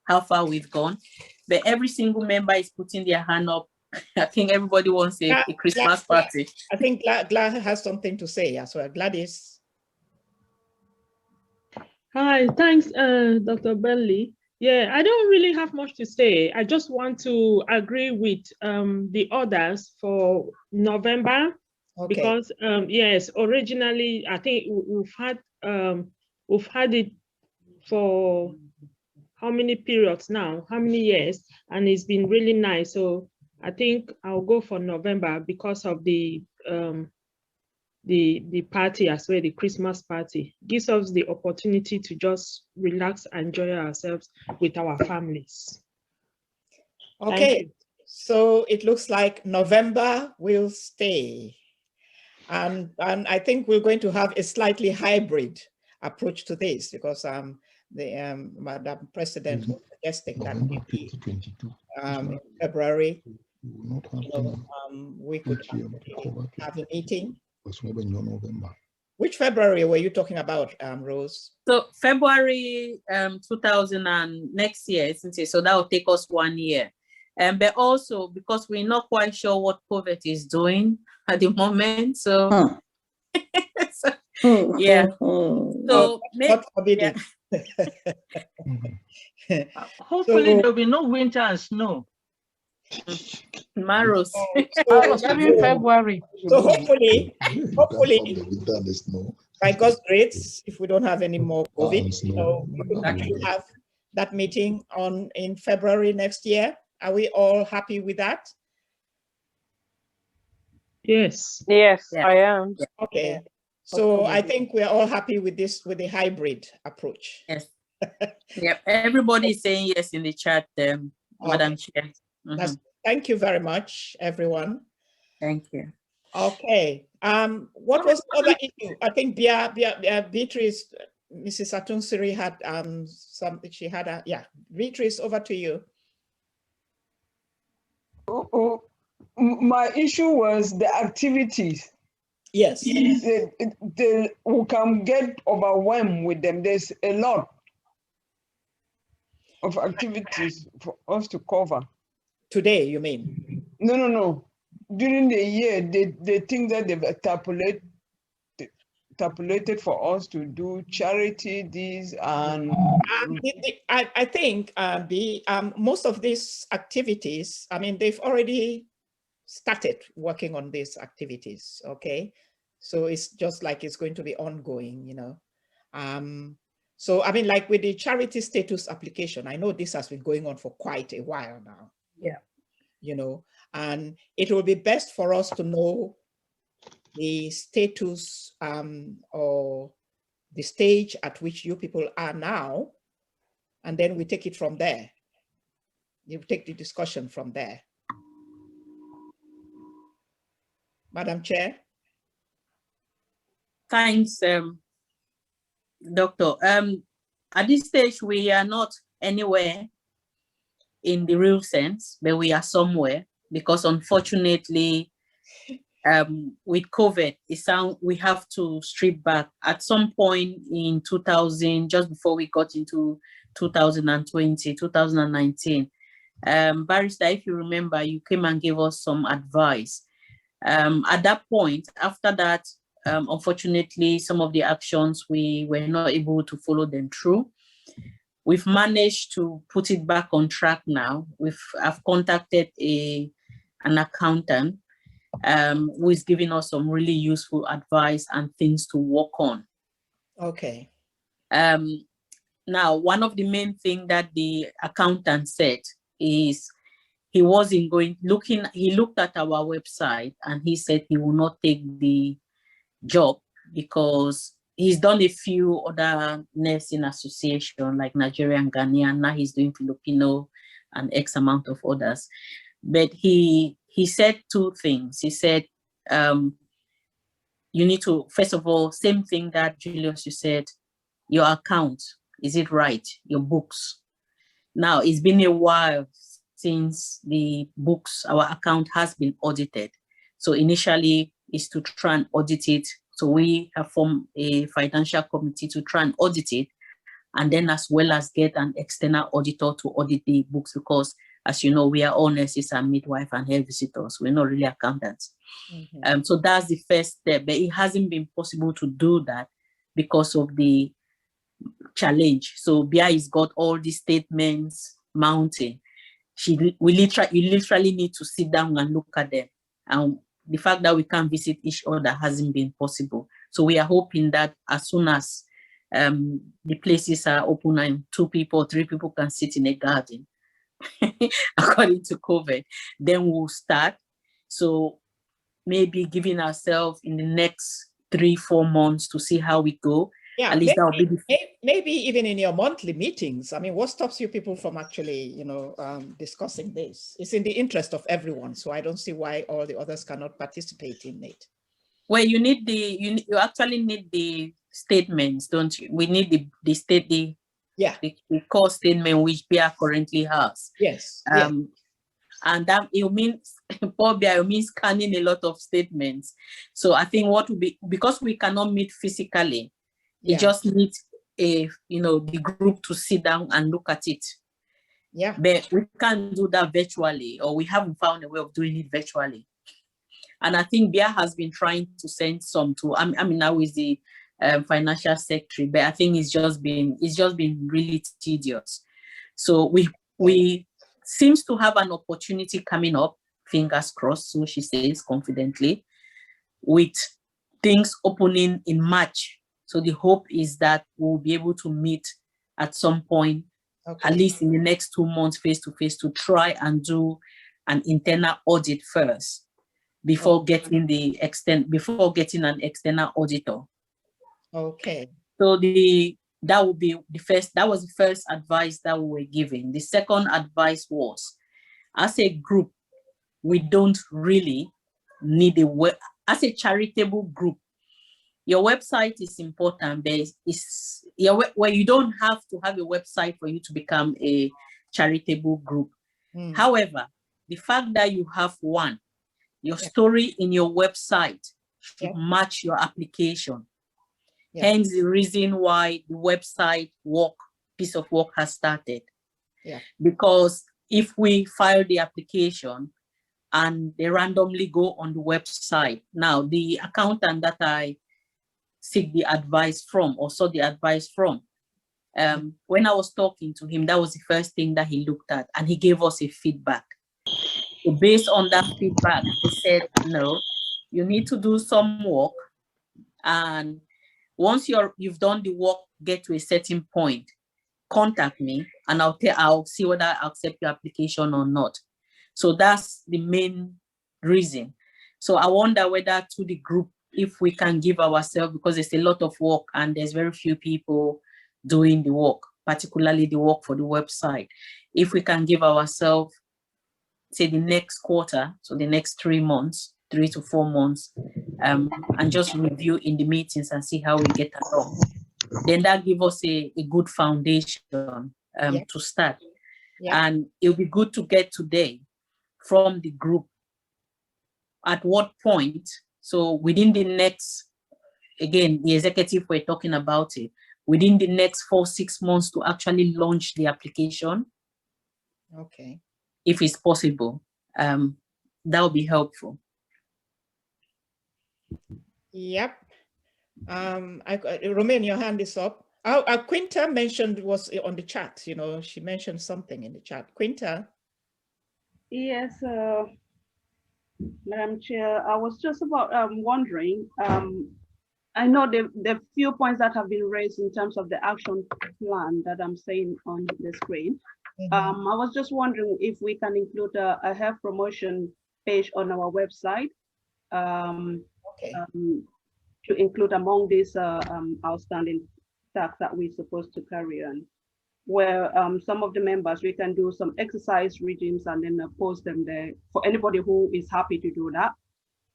how far we've gone. But every single member is putting their hand up. I think everybody wants a Christmas party. I think Glad has something to say as well. Gladys. Hi, thanks, Dr. Bentley. Yeah, I don't really have much to say. I just want to agree with the others for November, because yes, originally I think we've had it for how many periods now? How many years? And it's been really nice. So I think I'll go for November because of the party as well, the Christmas party. Gives us the opportunity to just relax and enjoy ourselves with our families. Okay, so it looks like November will stay. And I think we're going to have a slightly hybrid approach to this, because Madam President was suggesting that maybe in February, we could have a meeting. Which February were you talking about, Rose? So February 2000 and next year, isn't it? So that will take us 1 year. But also because we're not quite sure what COVID is doing at the moment. So, yeah. So hopefully there'll be no winter and snow. Maros. February. So hopefully, by God's grace, if we don't have any more COVID, so we could actually have that meeting in February next year. Are we all happy with that? Yes. Yes, yeah. I am. Okay. Yeah. So I think we're all happy with this, with the hybrid approach. Yes. Yep. Everybody is saying yes in the chat, Madam Chair. Thank you very much, everyone. Thank you. Okay. What was the other issue? I think Beatrice, Mrs. Atunsiri had something. She had Beatrice, over to you. My issue was the activities. Yes. We can get overwhelmed with them. There's a lot of activities for us to cover. Today, you mean? No. During the year, they think that they've tabulated for us to do charity, these and I think most of these activities, I mean, they've already started working on these activities, okay? So it's just like it's going to be ongoing, you know. So, I mean, like with the charity status application, I know this has been going on for quite a while now. Yeah. You know, and it will be best for us to know the status or the stage at which you people are now, and then we take it from there. You take the discussion from there. Madam Chair. Thanks, Doctor. At this stage, we are not anywhere in the real sense, but we are somewhere because unfortunately, with COVID, we have to strip back. At some point in 2000, just before we got into 2020, 2019, Barrister, if you remember, you came and gave us some advice. At that point, after that, unfortunately, some of the actions, we were not able to follow them through. We've managed to put it back on track now. I've contacted an accountant who is giving us some really useful advice and things to work on. Okay. Now, one of the main things that the accountant said is he wasn't he looked at our website and he said he will not take the job because he's done a few other nursing associations like Nigerian, Ghanaian, now he's doing Filipino and X amount of others. But he said two things. He said, you need to, first of all, same thing that Julius, you said, your account, is it right? Your books. Now, it's been a while since the books, our account has been audited. So initially is to try and audit it. So we have formed a financial committee to try and audit it, and then as well as get an external auditor to audit the books because, as you know, we are all nurses and midwife and health visitors. We're not really accountants. Mm-hmm. So that's the first step, but it hasn't been possible to do that because of the challenge. So Bia has got all these statements mounting. You literally need to sit down and look at them. And the fact that we can't visit each other hasn't been possible. So we are hoping that as soon as the places are open and 2 people, 3 people can sit in a garden, according to COVID, then we'll start. So maybe giving ourselves in the next 3-4 months to see how we go. Yeah, at least maybe even in your monthly meetings. I mean, what stops you people from actually, discussing this? It's in the interest of everyone, so I don't see why all the others cannot participate in it. Well, you need you actually need the statements, don't you? We need the core statement which BIA currently has. Yes. And that it means for BIA, it means scanning a lot of statements. So I think what will be, because we cannot meet physically, it just needs the group to sit down and look at it. Yeah. But we can't do that virtually, or we haven't found a way of doing it virtually. And I think BIA has been trying to send some to, I mean, now is the financial secretary, but I think it's just been really tedious. So we seems to have an opportunity coming up, fingers crossed, so she says confidently, with things opening in March. So the hope is that we'll be able to meet at some point, at least in the next 2 months, face to face, to try and do an internal audit first before getting an external auditor. Okay. So that was the first advice that we were given. The second advice was, as a group, we don't really need as a charitable group. Your website is important, but where you don't have to have a website for you to become a charitable group. However, the fact that you have one, your story in your website should match your application. Hence the reason why the website piece of work has started. Because if we file the application and they randomly go on the website, now the accountant that I seek the advice from or saw the advice from, when I was talking to him, that was the first thing that he looked at, and he gave us a feedback. So based on that feedback, they said, no, you need to do some work. And once you've done the work, get to a certain point, contact me and I'll see whether I accept your application or not. So that's the main reason. So I wonder whether to the group, if we can give ourselves, because there's a lot of work and there's very few people doing the work, particularly the work for the website. If we can give ourselves, say, the next quarter, so the next 3 months, 3 to 4 months, and just review in the meetings and see how we get along. Then that gives us a good foundation to start. And it'll be good to get today from the group at what point. So within the next, again, the executive we're talking about it, within the next 4-6 months to actually launch the application. Okay. If it's possible, that would be helpful. Yep. Romain, your hand is up. Quinta mentioned, was on the chat, you know, she mentioned something in the chat. Quinta. Yes, Madam Chair, I was just about wondering, I know the few points that have been raised in terms of the action plan that I'm seeing on the screen. I was just wondering if we can include a health promotion page on our website to include among these outstanding tasks that we're supposed to carry on, where some of the members, we can do some exercise regimes and then post them there for anybody who is happy to do that.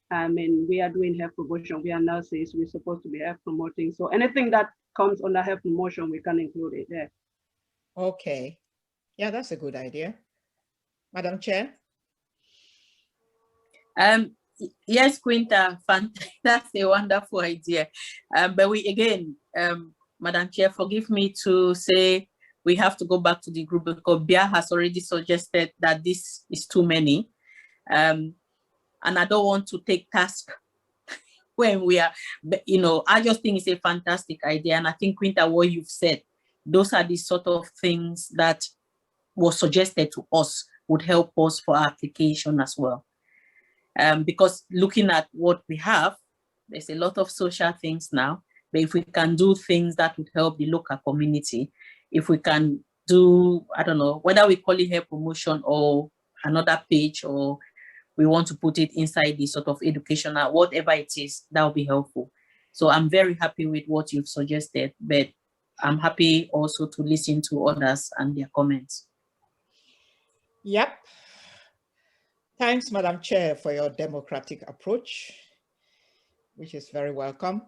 I mean, we are doing health promotion, we are nurses, we're supposed to be health promoting. So anything that comes under health promotion, we can include it there. Okay. Yeah, that's a good idea. Madam Chair? Yes, Quinta, that's a wonderful idea. But we, again, Madam Chair, forgive me to say we have to go back to the group because Bia has already suggested that this is too many. And I don't want to take task when we are, you know, I just think it's a fantastic idea. And I think, Quinta, what you've said, those are the sort of things that was suggested to us would help us for our application as well. Because looking at what we have, there's a lot of social things now, but if we can do things that would help the local community, if we can do, I don't know, whether we call it health promotion or another page, or we want to put it inside the sort of educational, whatever it is, that will be helpful. So I'm very happy with what you've suggested, but I'm happy also to listen to others and their comments. Yep. Thanks, Madam Chair, for your democratic approach, which is very welcome.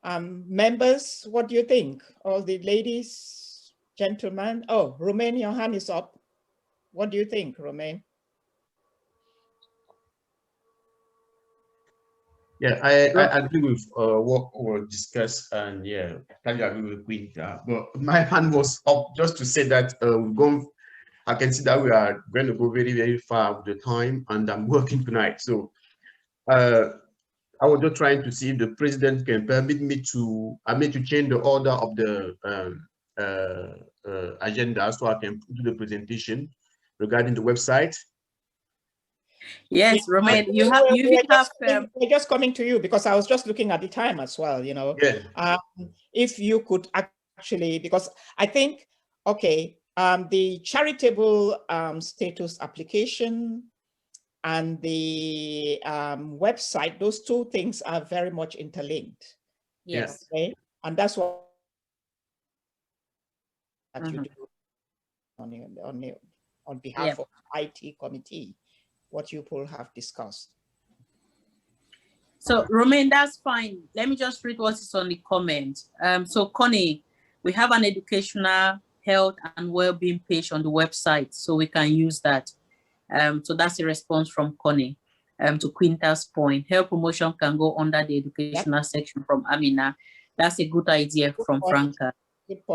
Members, what do you think? All the ladies, gentlemen? Oh, Romain, your hand is up. What do you think, Romain? Yeah, I agree with what was discussed, and yeah, I agree with Quinta. But my hand was up just to say that I can see that we are going to go very, very far with the time, and I'm working tonight. So I was just trying to see if the president can permit me to, to change the order of the agenda so I can do the presentation regarding the website. Yes, Romain, we're just coming to you because I was just looking at the time as well, you know. Yeah. If you could actually, because I think, okay, the charitable status application and the website, those two things are very much interlinked. Yes. Okay? And that's what you do on behalf of IT committee, what you will have discussed. So Romain, that's fine. Let me just read what is on the comment. So Connie, we have an educational health and well-being page on the website, so we can use that. So that's a response from Connie. To Quinta's point, health promotion can go under the educational section from Amina. That's a good idea from Franca.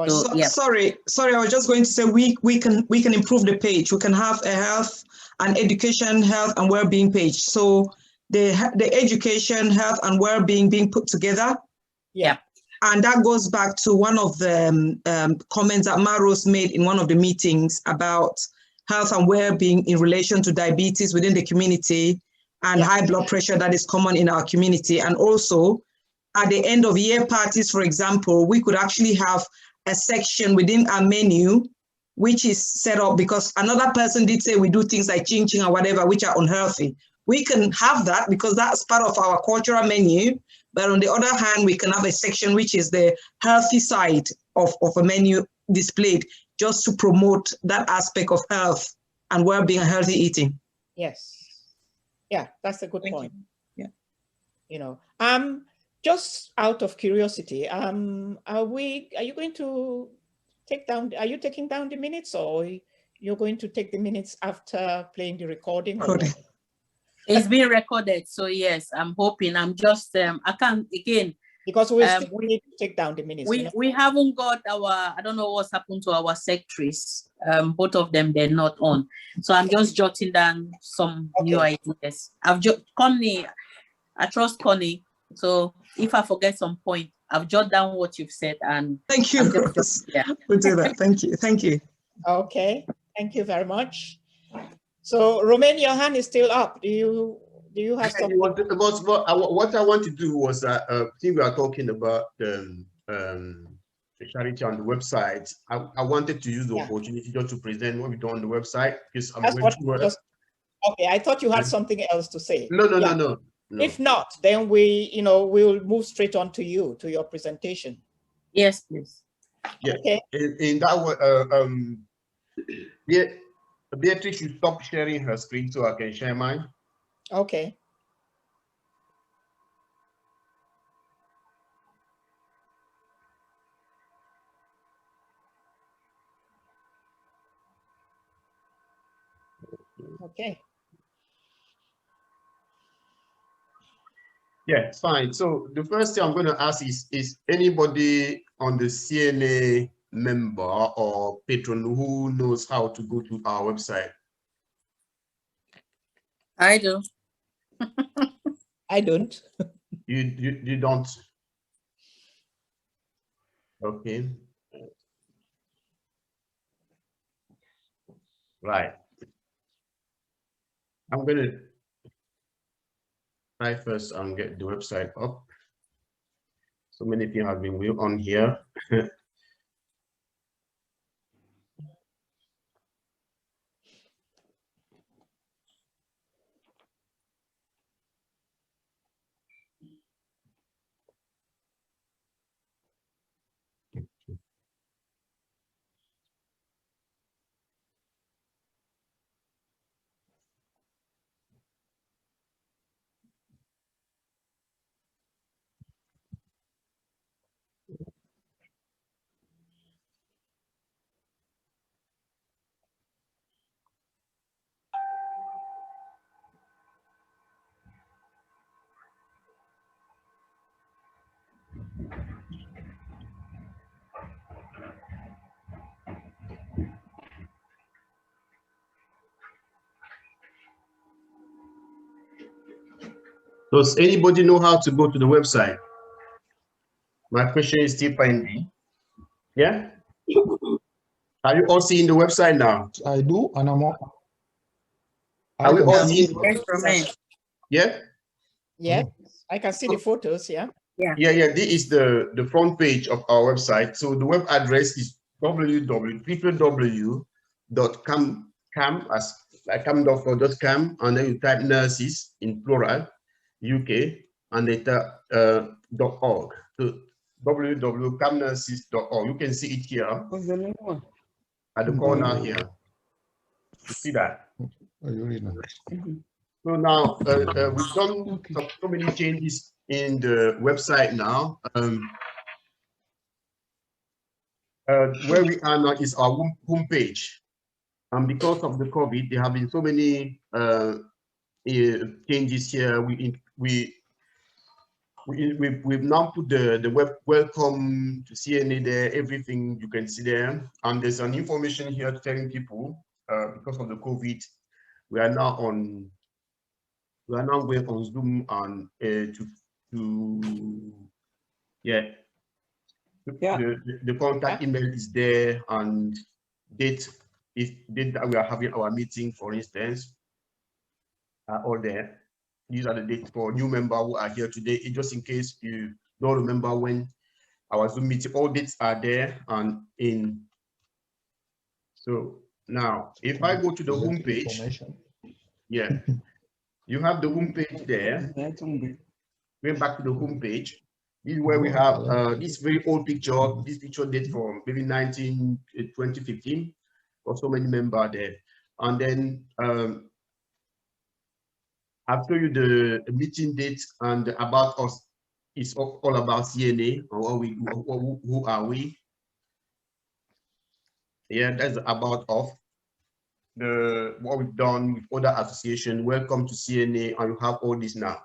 So, sorry, I was just going to say we can improve the page. We can have a health and education, health and well-being page. So the education, health and well-being being put together. Yeah. And that goes back to one of the comments that Maros made in one of the meetings about health and well-being in relation to diabetes within the community and high blood pressure that is common in our community. And also at the end of year parties, for example, we could actually have a section within our menu which is set up, because another person did say we do things like ching ching or whatever, which are unhealthy. We can have that because that's part of our cultural menu. But on the other hand, we can have a section which is the healthy side of a menu displayed, just to promote that aspect of health and well-being and healthy eating. Yes. Yeah, that's a good point. Yeah. You know, just out of curiosity, are you going to take down, are you taking down the minutes, or you're going to take the minutes after playing the recording? It's being recorded, so yes, I'm hoping. I'm just I can't again because we still need to take down the minutes. We haven't got our, I don't know what's happened to our secretaries. Both of them, they're not on, so I'm just jotting down some new ideas. I've Connie, I trust Connie, so if I forget some point, I've jotted down what you've said, and thank you. We'll do that. Thank you. Okay, thank you very much. So Romain, your hand is still up. Do you have something? What I want to do was I think we are talking about the charity on the website. I wanted to use the opportunity just to present what we do on the website, because okay, I thought you had something else to say. No. If not, then we'll move straight on to your presentation. Yes, please. Yeah. Okay. In that way, Beatrice should stop sharing her screen so I can share mine. Okay. Okay. Yeah, it's fine. So the first thing I'm going to ask is anybody on the CNA member or patron who knows how to go to our website? I do. I don't. You don't? Okay. Right. I'm going to try first and get the website up. So many people have been on here. Does anybody know how to go to the website? My question is still pending. Yeah? Are you all seeing the website now? I do, and I'm all. Are we all seeing the website? Yeah? Yeah, I can see the photos, yeah. Yeah, this is the front page of our website. So the web address is www.cam.com, and then you type nurses in plural UK and then .org. So www.camnurses.org. You can see it here at the corner here. You see that? So now we've done so many changes in the website now. Where we are now is our homepage. And because of the COVID, there have been so many changes here. We've now put the web welcome to CNA there, everything you can see there. And there's an information here telling people because of the COVID, we are now going on Zoom and the contact email is there and date if date that we are having our meeting, for instance, are all there. These are the dates for new members who are here today. Just in case you don't remember when our Zoom meeting, all dates are there and in. So now, if I go to the home page, yeah, you have the home page there. Going back to the home page, this is where we have this very old picture. This picture date from maybe 2015, or so many members there. And then I'll show you the meeting date and about us. It's all about CNA, or who are we? Yeah, that's about of what we've done with other associations. Welcome to CNA, and you have all this now.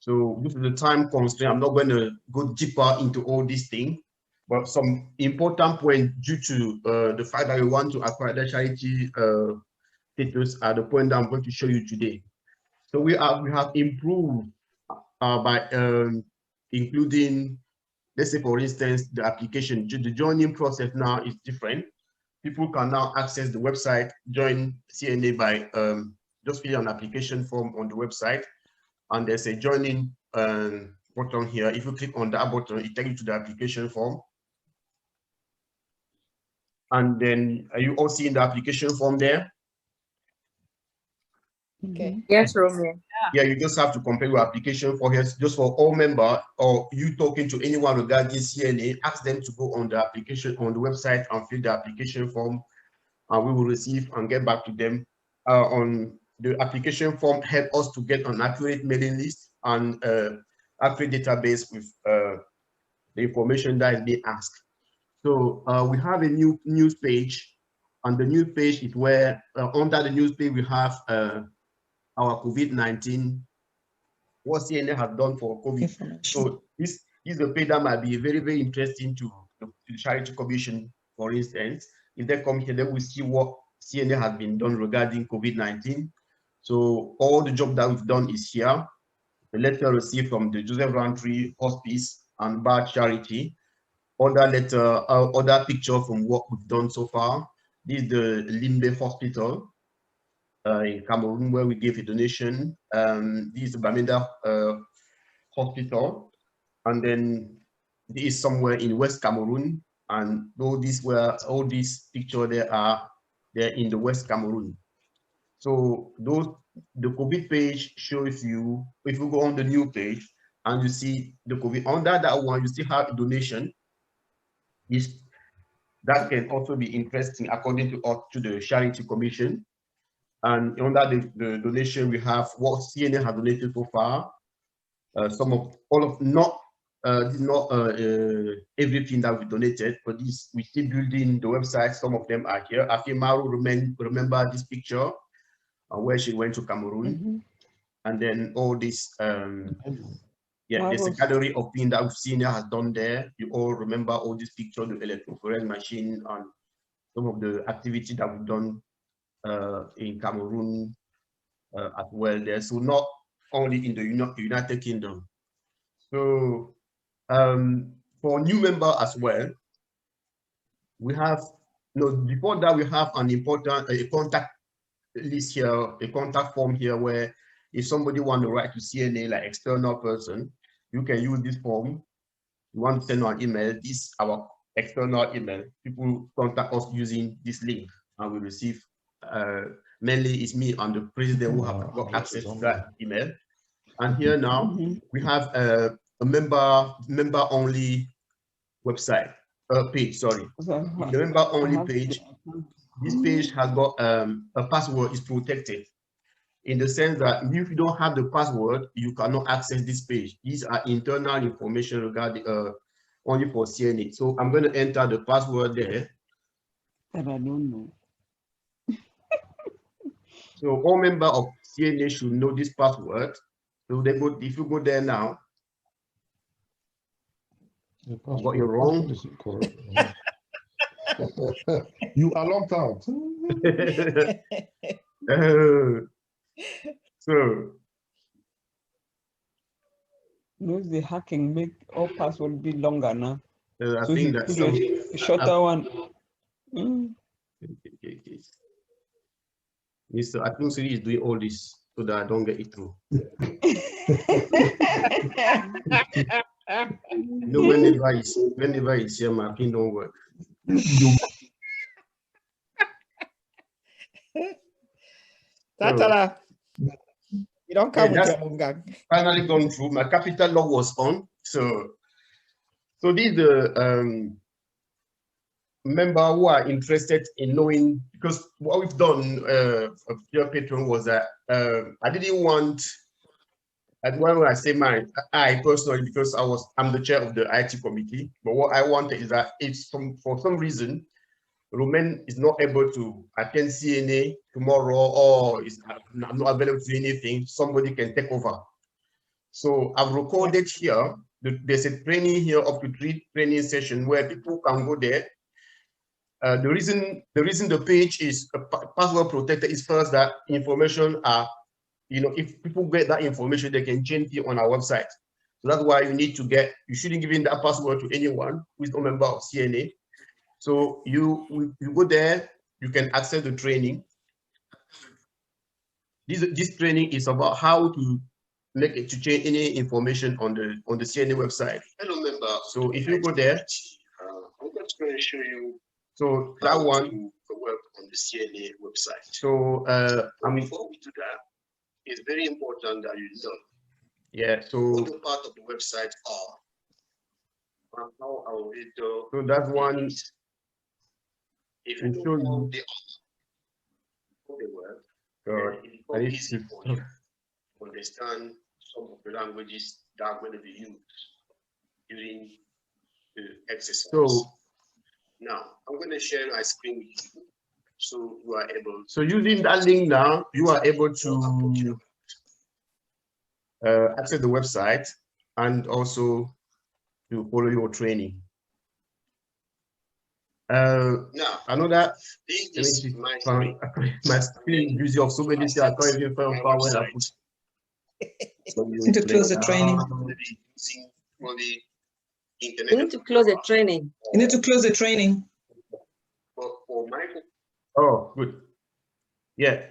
So due to the time constraint, I'm not going to go deeper into all these things, but some important points due to the fact that we want to acquire the charity status are the point that I'm going to show you today. So we have improved by including, let's say for instance, the application. The joining process now is different. People can now access the website, join CNA by just filling an application form on the website. And there's a joining button here. If you click on that button, it takes you to the application form. And then are you all seeing the application form there? Okay. Yes, Romeo. Yeah, you just have to complete your application form here, just for all members, or you talking to anyone regarding CNA, ask them to go on the application on the website and fill the application form, and we will receive and get back to them on the application form. Help us to get an accurate mailing list and accurate database with the information that is being asked. So we have a new news page, and the news page is where under the news page we have our COVID-19, what CNA has done for COVID. So this is a page that might be very, very interesting to the Charity Commission, for instance. If they come here, they will see what CNA has been done regarding COVID-19. So all the job that we've done is here. The letter received from the Joseph Roundtree Hospice and Bar Charity. Other letter, other picture from what we've done so far. This is the Limbe Hospital in Cameroon, where we gave a donation. This is the Bamenda Hospital. And then this is somewhere in West Cameroon. And all these pictures there are in the West Cameroon. So the COVID page shows you, if you go on the new page and you see the COVID, under that one, you still have a donation. That can also be interesting according to the Charity Commission. And under the donation, we have what CNA has donated so far. Not everything that we donated, but we still building the website. Some of them are here. Afimaru remember this picture where she went to Cameroon, and then all this. There's a gallery of things that CNA has done there. You all remember all this picture, the electrophoresis machine, and some of the activity that we've done in Cameroon as well there. So not only in the United Kingdom. So for new member as well, we have, before that we have an important contact list here, a contact form here, where if somebody want to write to CNA, like external person, you can use this form. You want to send an email, this is our external email. People contact us using this link and we receive, mainly it's me and the president who have got access to that email. And here now we have a member only website page, sorry. In the member only page, this page has got a password is protected, in the sense that if you don't have the password, you cannot access this page. These are internal information regarding only for CNA. So I'm going to enter the password there. But I don't know. So all members of CNA should know this password. So they go, if you go there now, got it wrong. You are locked out. So knows the hacking make all password be longer now. I so think that's a shorter one. Okay. Mr. Atungsiri is doing all this so that I don't get it through. No, whenever it's here, my pin don't work. Tatara, you don't come with your own gang. Finally gone through. My capital law was on. So these member who are interested in knowing, because what we've done, your patron, was that I didn't want, and when I say mine, I personally, because I'm the chair of the IT committee, but what I wanted is that if for some reason Romain is not able to attend CNA tomorrow or is not available to anything, somebody can take over. So I've recorded here, there's a training here, up to 3 training sessions where people can go there. The reason the page is password protected is first that information are, if people get that information, they can change it on our website. So that's why you shouldn't give in that password to anyone who is not a member of CNA. So you go there, you can access the training. This training is about how to change any information on the CNA website. Hello, member. So if you go there, I'm just going to show you. So that one to work on the CNA website. So before we do that, it's very important that you know. Yeah. So what the part of the website are and how our video. So that's one. If you show you the work, it becomes easy for you to understand some of the languages that are going to be used during the exercise. So now I'm going to share my screen with you, so you are able. So using that link now, you are able to access the website and also to follow your training. Now another thing is my screen is busy of so many things. I can't even find power when I put. You need to close the training. You need to close the training. You need to close the training. Oh, good. Yeah.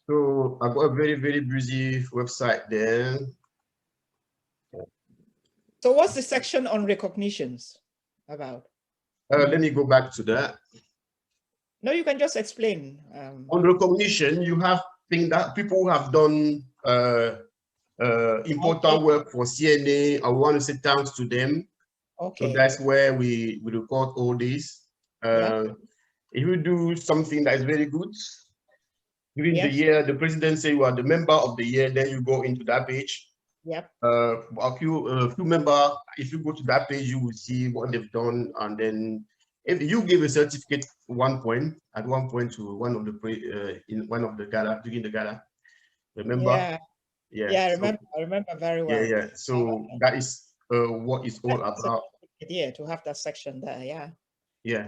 So I've got a very, very busy website there. So what's the section on recognitions about? Let me go back to that. No, you can just explain. On recognition, you have things that people who have done important work for CNA. I want to say thanks to them. Okay. So that's where we record all this. If you do something that is very good, during the year, the president say you are the member of the year, then you go into that page. Yep. A few member, if you go to that page, you will see what they've done, and then if you give a certificate at one point to one of the in one of the gala during the gala, remember? Yeah. I remember very well. Yeah. So that is what it's all about. Yeah, to have that section there. Yeah.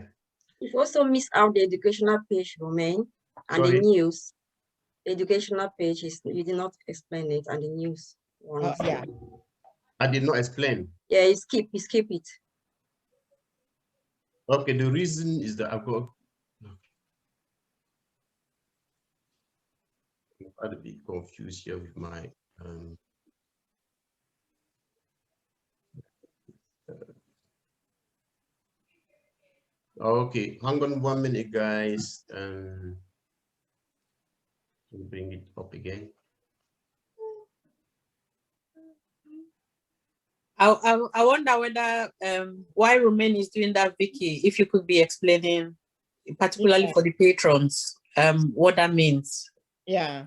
You've also missed out the educational page, Romain, and the news. The educational page is you did not explain it, and the news one. Yeah. I did not explain. Yeah, you skip it. Okay, the reason is that I've got. I'm a bit confused here with my. Okay, hang on 1 minute, guys. Bring it up again. I wonder whether why Romain is doing that, Vicky. If you could be explaining, particularly for the patrons, what that means. Yeah.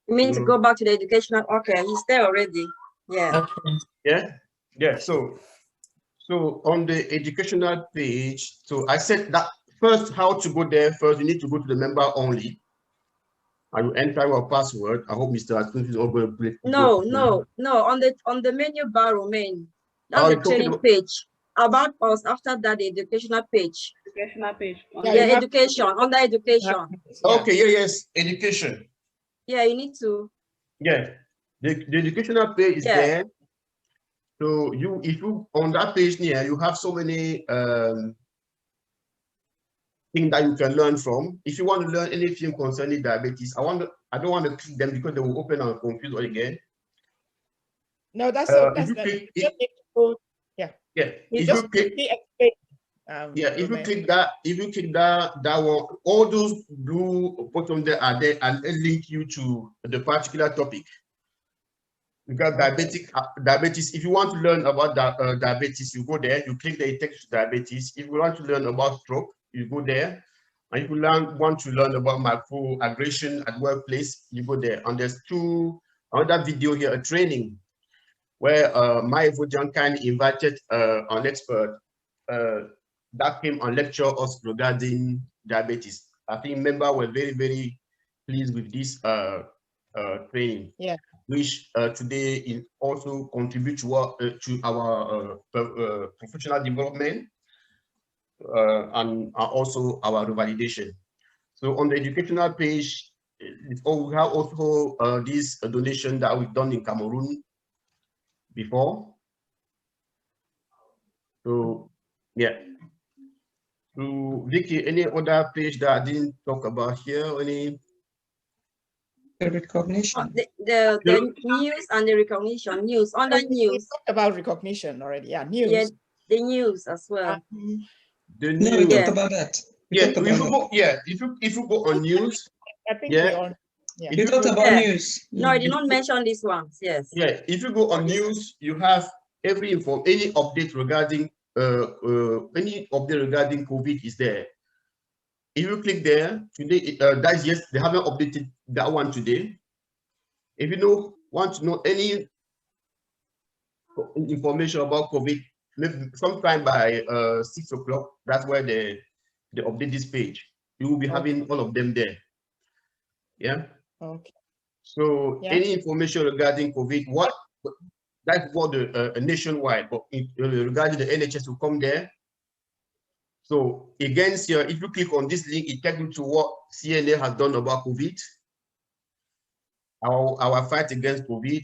You mean to go back to the educational? Okay, he's there already. Yeah. Okay. Yeah. So on the educational page, so I said that first, how to go there. First, you need to go to the member only. And you enter your password. I hope Mr. Atkinson is all going to play. No. On the menu bar, Romain. That's the training page. About us, after that, the educational page. Educational page. Education, under education. Okay, yes, education. Yeah, you need to. Yeah, the educational page is there. So if you on that page here, you have so many things that you can learn from. If you want to learn anything concerning diabetes, I don't want to click them because they will open and confuse all again. No, that's if you click, yeah. If you click, if you click that one, all those blue bottom there are there and they link you to the particular topic. Because diabetes, if you want to learn about diabetes, you go there, you click there, it takes you to diabetes. If you want to learn about stroke, you go there. And if you want to learn about microaggression at workplace, you go there. And there's another video here, a training, where my Vojan kindly invited an expert that came and lecture us regarding diabetes. I think members were very, very pleased with this training. Yeah. Which today is also contribute to our professional development and also our revalidation. So on the educational page, we have also this donation that we've done in Cameroon before. So yeah. So Vicky, any other page that I didn't talk about here? Any? The recognition. The news and the recognition. News on the news. We talked about recognition already. Yeah, news. Yeah, the news as well. The news. No, we talked about that. If you go on news, I think we talked about news. No, I did not mention these ones. Yes. Yeah, if you go on news, you have any update regarding COVID is there. If you click there today, that's yes, they haven't updated that one today. If you want to know any information about COVID, maybe sometime by 6 o'clock, that's where they update this page. You will be having all of them there. Yeah. Okay. So any information regarding COVID, that's for the nationwide, but regarding the NHS will come there. So against if you click on this link, it takes you to what CNA has done about COVID, our fight against COVID.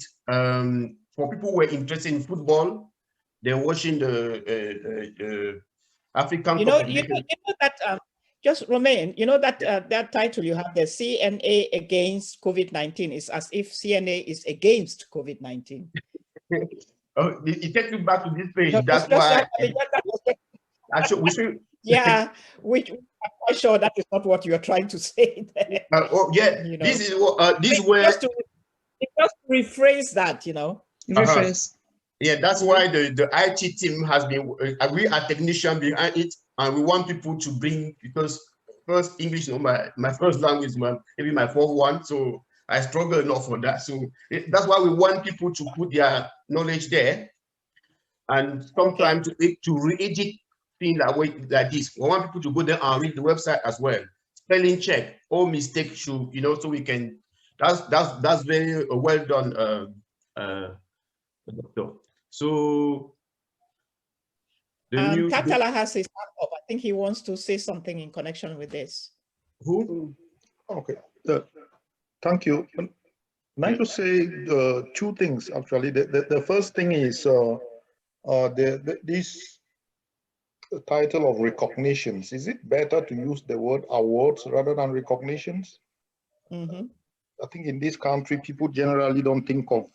For people who are interested in football, they're watching the African. You know that just Romain, you know that that title you have, the CNA against COVID-19, is as if CNA is against COVID-19. Oh, it takes you back to this page. No, that's why. We should. Yeah, which I'm quite sure that is not what you are trying to say there. You know, this is what this is where just to rephrase that, you know. Rephrase. Yeah, that's why the IT team has been. We are technicians behind it, and we want people to bring, because first English is my first language, maybe my fourth one, so I struggle enough for that. So that's why we want people to put their knowledge there, and sometimes to re-edit things like this. We want people to go there and read the website as well. Spelling check, all mistakes should, you know, so we can. That's very well done, doctor. So Katala has his hand up. I think he wants to say something in connection with this. Who? Okay. Thank you. I'd like to say two things actually. The first thing is this title of recognitions. Is it better to use the word awards rather than recognitions? Mm-hmm. I think in this country, people generally don't think of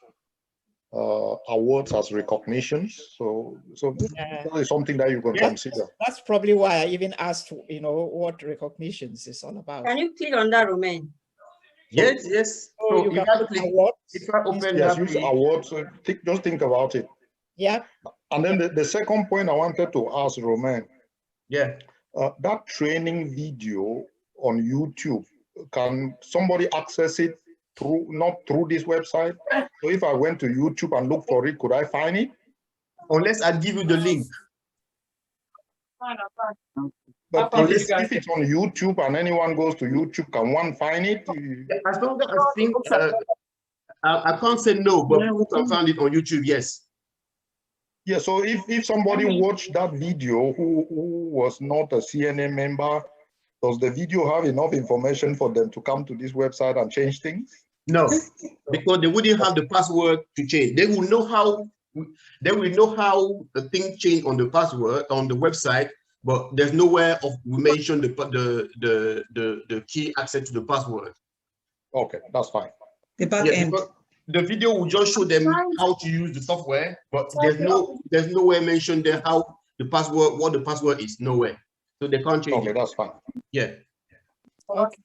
awards as recognitions. So that is something that you can consider. That's probably why I even asked, you know, what recognitions is all about. Can you click on that, Romain? Yes. So you can click awards. Yes, use awards. So just think about it. Yeah. And then the second point I wanted to ask Romain. Yeah. That training video on YouTube, can somebody access it not through this website? So if I went to YouTube and look for it, could I find it? Unless I give you the link. But if it's on YouTube and anyone goes to YouTube, can one find it? As long as I think, I can't say no, but you can find it on YouTube, yes. Yeah, so if somebody watched that video who was not a CNA member, does the video have enough information for them to come to this website and change things? No, because they wouldn't have the password to change. They will know how the thing changed on the password on the website, but there's nowhere we mention the key access to the password. Okay, that's fine. The back end. The video will just show them how to use the software, but there's nowhere mentioned there how the password, what the password is, nowhere. So they can't change it. That's fine. Yeah. Okay.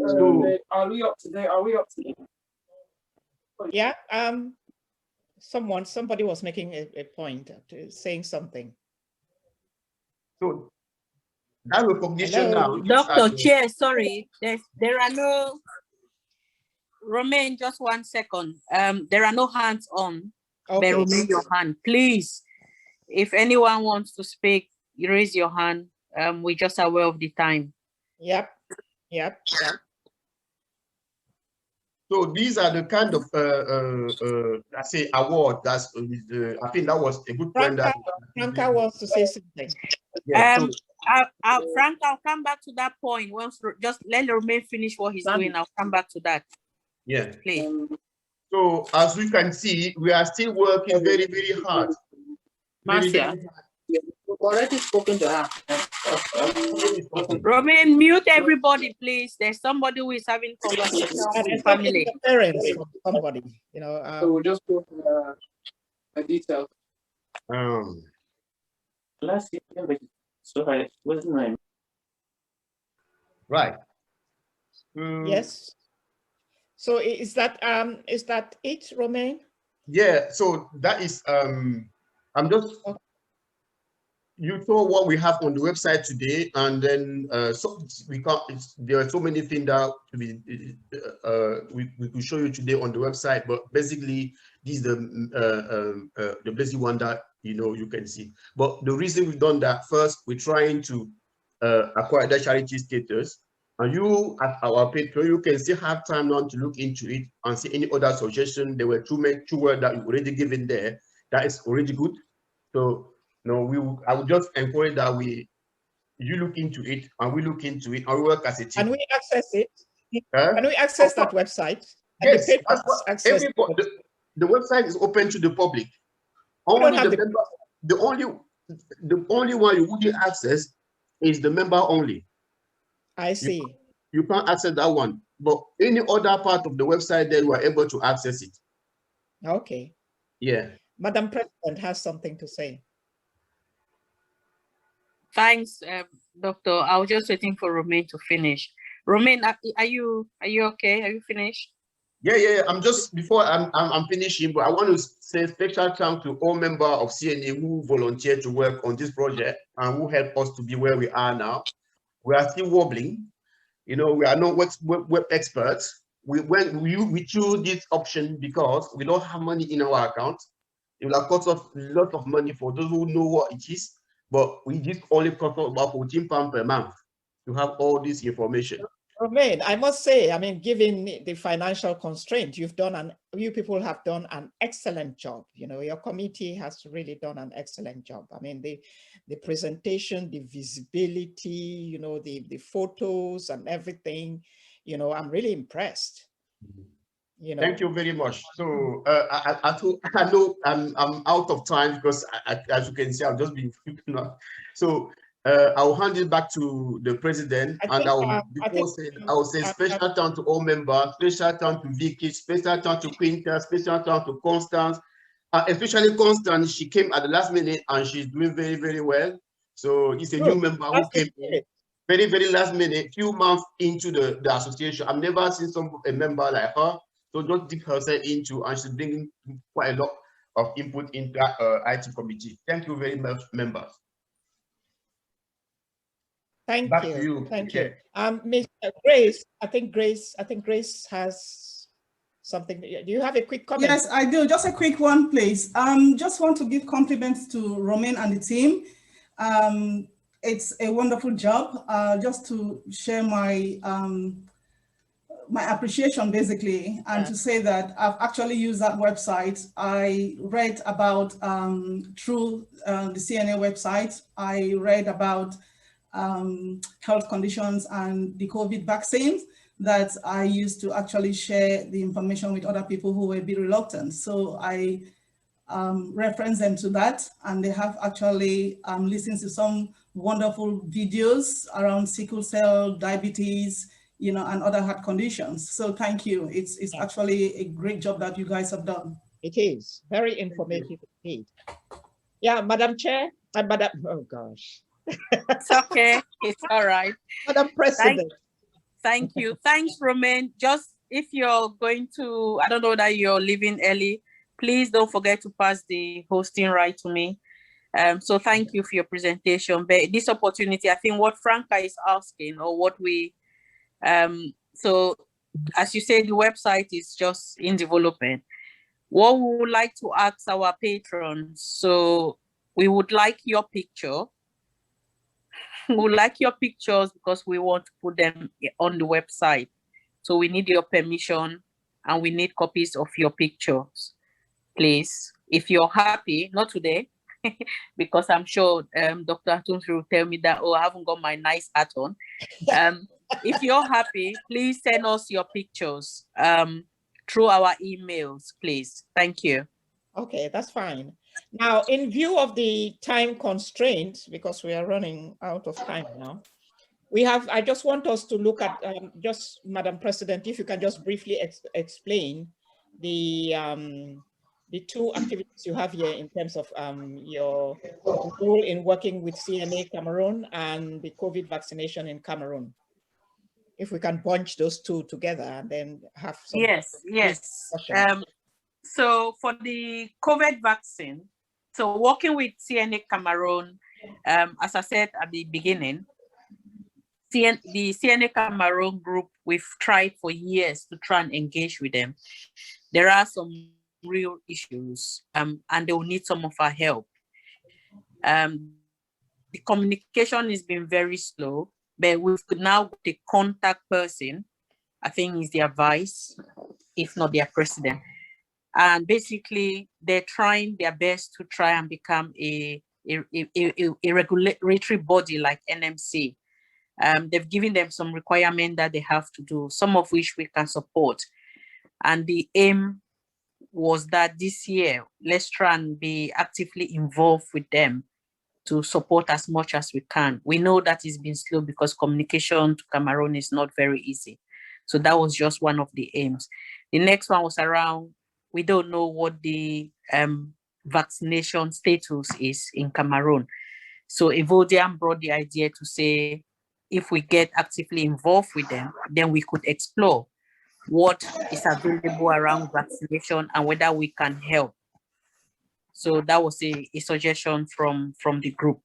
So are we up to date? Are we up to date? Yeah. Somebody was making a point, saying something. So that recognition Hello? now. Dr. Chair, sorry, there are no. Romain, just 1 second. There are no hands on. Okay. Romain, your hand, please. If anyone wants to speak, you raise your hand. We're just aware of the time. Yep. So these are the kind of I say award. That's I think that was a good point. Franca wants to say something. Yeah, Frank, I'll come back to that point. Once, just let Romain finish what he's doing. I'll come back to that. Yeah. Please. So as we can see, we are still working very, very hard. Marcia, you've already spoken to her. Romain, mute everybody, please. There's somebody who is having conversation with family. Parents from somebody, you know. So we'll just go for the details. Last year, so I wasn't my. Right. Yes. So is that it, Romain? Yeah. So that is I'm just. You saw what we have on the website today, and then so we can't. There are so many things that we could show you today on the website, but basically this is the basic one that you can see. But the reason we've done that, first, we're trying to acquire the charity status, and you at our Patreon, you can still have time now to look into it and see any other suggestion. There were two words that you already given there. That is already good. So. No, I would just encourage that you look into it and we look into it and we work as a team. Can we access it? Can we access that website? Yes, the website is open to the public. Only the only one you wouldn't access is the member only. I see. You can't access that one, but any other part of the website there you are able to access it. Okay. Yeah. Madam President has something to say. Thanks, Doctor. I was just waiting for Romain to finish. Romain, are you okay? Are you finished? Yeah. I'm just before I'm finishing, but I want to say special thanks to all members of CNA who volunteered to work on this project and who helped us to be where we are now. We are still wobbling. We are not web experts. We choose this option because we don't have money in our account. It will cost us a lot of money for those who know what it is. But we just only cost about £14 per month to have all this information. Romain, I must say, I mean, given the financial constraint, you people have done an excellent job. Your committee has really done an excellent job. I mean, the presentation, the visibility, the photos and everything, I'm really impressed. Thank you very much. So I know I'm out of time because as you can see, I've just been so I'll hand it back to the president, and I will say special thanks to all members, special thanks to Vicky, special thanks to Quinta, special thanks to Constance, especially Constance. She came at the last minute and she's doing very, very well. So it's a new member who came in very, very last minute, few months into the association. I've never seen a member like her. So just dip herself into, and she's bringing quite a lot of input into that IT committee. Thank you very much, members. Thank Back you. to you. Thank you. Ms. Grace, I think Grace has something. Do you have a quick comment? Yes, I do. Just a quick one, please. Just want to give compliments to Romain and the team. It's a wonderful job. Just to share my appreciation basically, and to say that I've actually used that website. I read about through the CNA website, I read about health conditions and the COVID vaccines that I used to actually share the information with other people who were a bit reluctant. So I reference them to that, and they have actually listened to some wonderful videos around sickle cell, diabetes, you know, and other heart conditions. So thank you. It's actually a great job that you guys have done. It is very informative indeed. Yeah, Madam Chair, Madam, oh gosh. It's okay, it's all right. Madam President. Thank you. Thanks, Romain. Just if you're going to, I don't know that you're leaving early, please don't forget to pass the hosting right to me. So thank you for your presentation. But this opportunity, I think what Franca is asking, or what we, so as you say, the website is just in development. What we would like to ask our patrons, so we would like your picture. We would like your pictures because we want to put them on the website. So we need your permission and we need copies of your pictures, please. If you're happy, not today, because I'm sure Dr. Atunsi will tell me that, oh, I haven't got my nice hat on. If you're happy, please send us your pictures through our emails, please. Thank you. Okay, that's fine. Now, in view of the time constraints, because we are running out of time now, I just want us to look at, just Madam President, if you can just briefly explain the two activities you have here in terms of your role in working with CNA Cameroon and the COVID vaccination in Cameroon. If we can bunch those two together and then have some Yes. So for the COVID vaccine, so working with CNA Cameroon, as I said at the beginning, the CNA Cameroon group, we've tried for years to try and engage with them. There are some real issues and they will need some of our help. The communication has been very slow, but we've now got a contact person, I think is their vice, if not their president. And basically they're trying their best to try and become a regulatory body like NMC. They've given them some requirement that they have to do, some of which we can support. And the aim was that this year, let's try and be actively involved with them to support as much as we can. We know that it's been slow because communication to Cameroon is not very easy. So that was just one of the aims. The next one was around, we don't know what the vaccination status is in Cameroon. So Evodian brought the idea to say, if we get actively involved with them, then we could explore what is available around vaccination and whether we can help. So that was a suggestion from the group.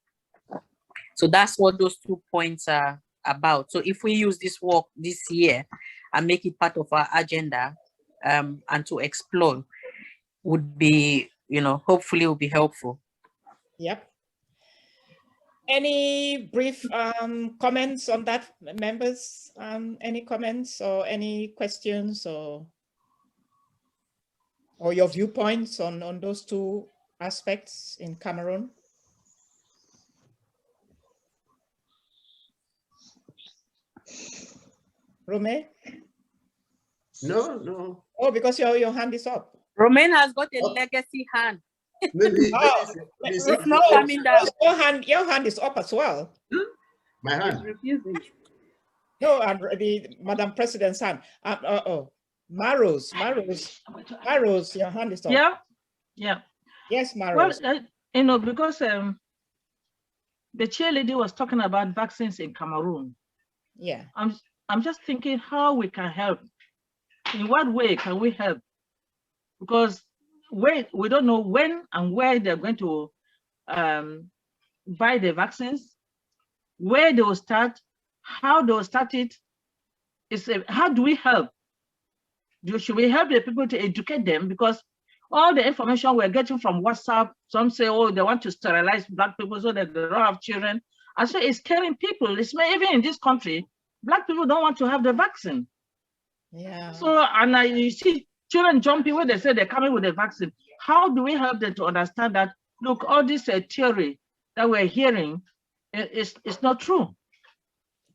So that's what those 2 points are about. So if we use this work this year and make it part of our agenda and to explore, would be, hopefully will be helpful. Yep. Any brief comments on that, members? Any comments or any questions or your viewpoints on those two aspects in Cameroon? Romain? No. Oh, because your hand is up. Romain has got a legacy hand. Maybe, it's not coming down. Your hand is up as well. My hand. Refusing. No, Madam President's hand. Maros, your hand is up. Yeah. Yes, Maros. Well, because the chair lady was talking about vaccines in Cameroon. Yeah. I'm just thinking how we can help. In what way can we help? Because we don't know when and where they're going to buy the vaccines, where they will start, how they will start it. How do we help? Should we help the people to educate them? Because all the information we're getting from WhatsApp, some say, oh, they want to sterilize Black people so that they don't have children. I say it's scaring people. Even in this country, Black people don't want to have the vaccine. Yeah. So, and you see children jumping when they say they're coming with the vaccine. How do we help them to understand that, look, all this theory that we're hearing is not true?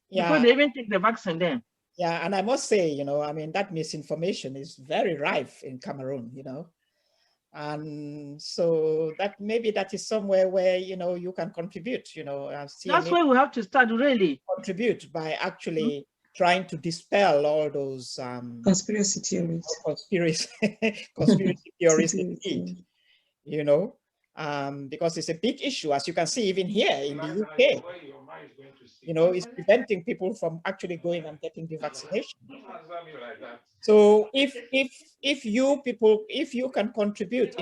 Yeah. Before they even take the vaccine then. Yeah, and I must say, that misinformation is very rife in Cameroon, And so that maybe that is somewhere where, you know, you can contribute, you know. That's where we have to start, really. Contribute by actually trying to dispel all those conspiracy theories. Conspiracy theories indeed, you know, because it's a big issue, as you can see, even here in the UK. You know, it's preventing people from actually going and getting the vaccination. So if you people, if you can contribute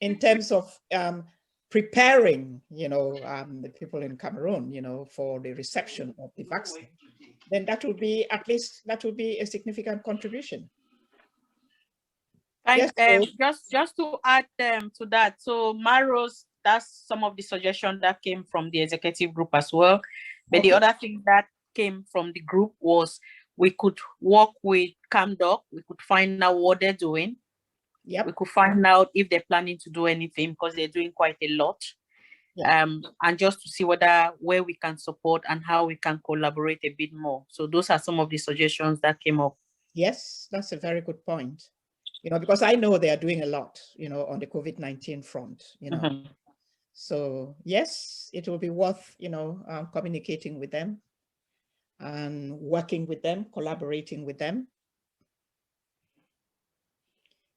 in terms of preparing, you know, the people in Cameroon, you know, for the reception of the vaccine, then that would be, at least that would be a significant contribution. Yes, just to add to that, so Maros, that's some of the suggestions that came from the executive group as well. But the other thing that came from the group was we could work with CamDoc, we could find out what they're doing. Yeah, we could find out if they're planning to do anything, because they're doing quite a lot. And just to see where we can support and how we can collaborate a bit more. So those are some of the suggestions that came up. Yes, that's a very good point. You know, because I know they are doing a lot, you know, on the COVID-19 front, you know. So yes, it will be worth, you know, communicating with them and working with them, collaborating with them.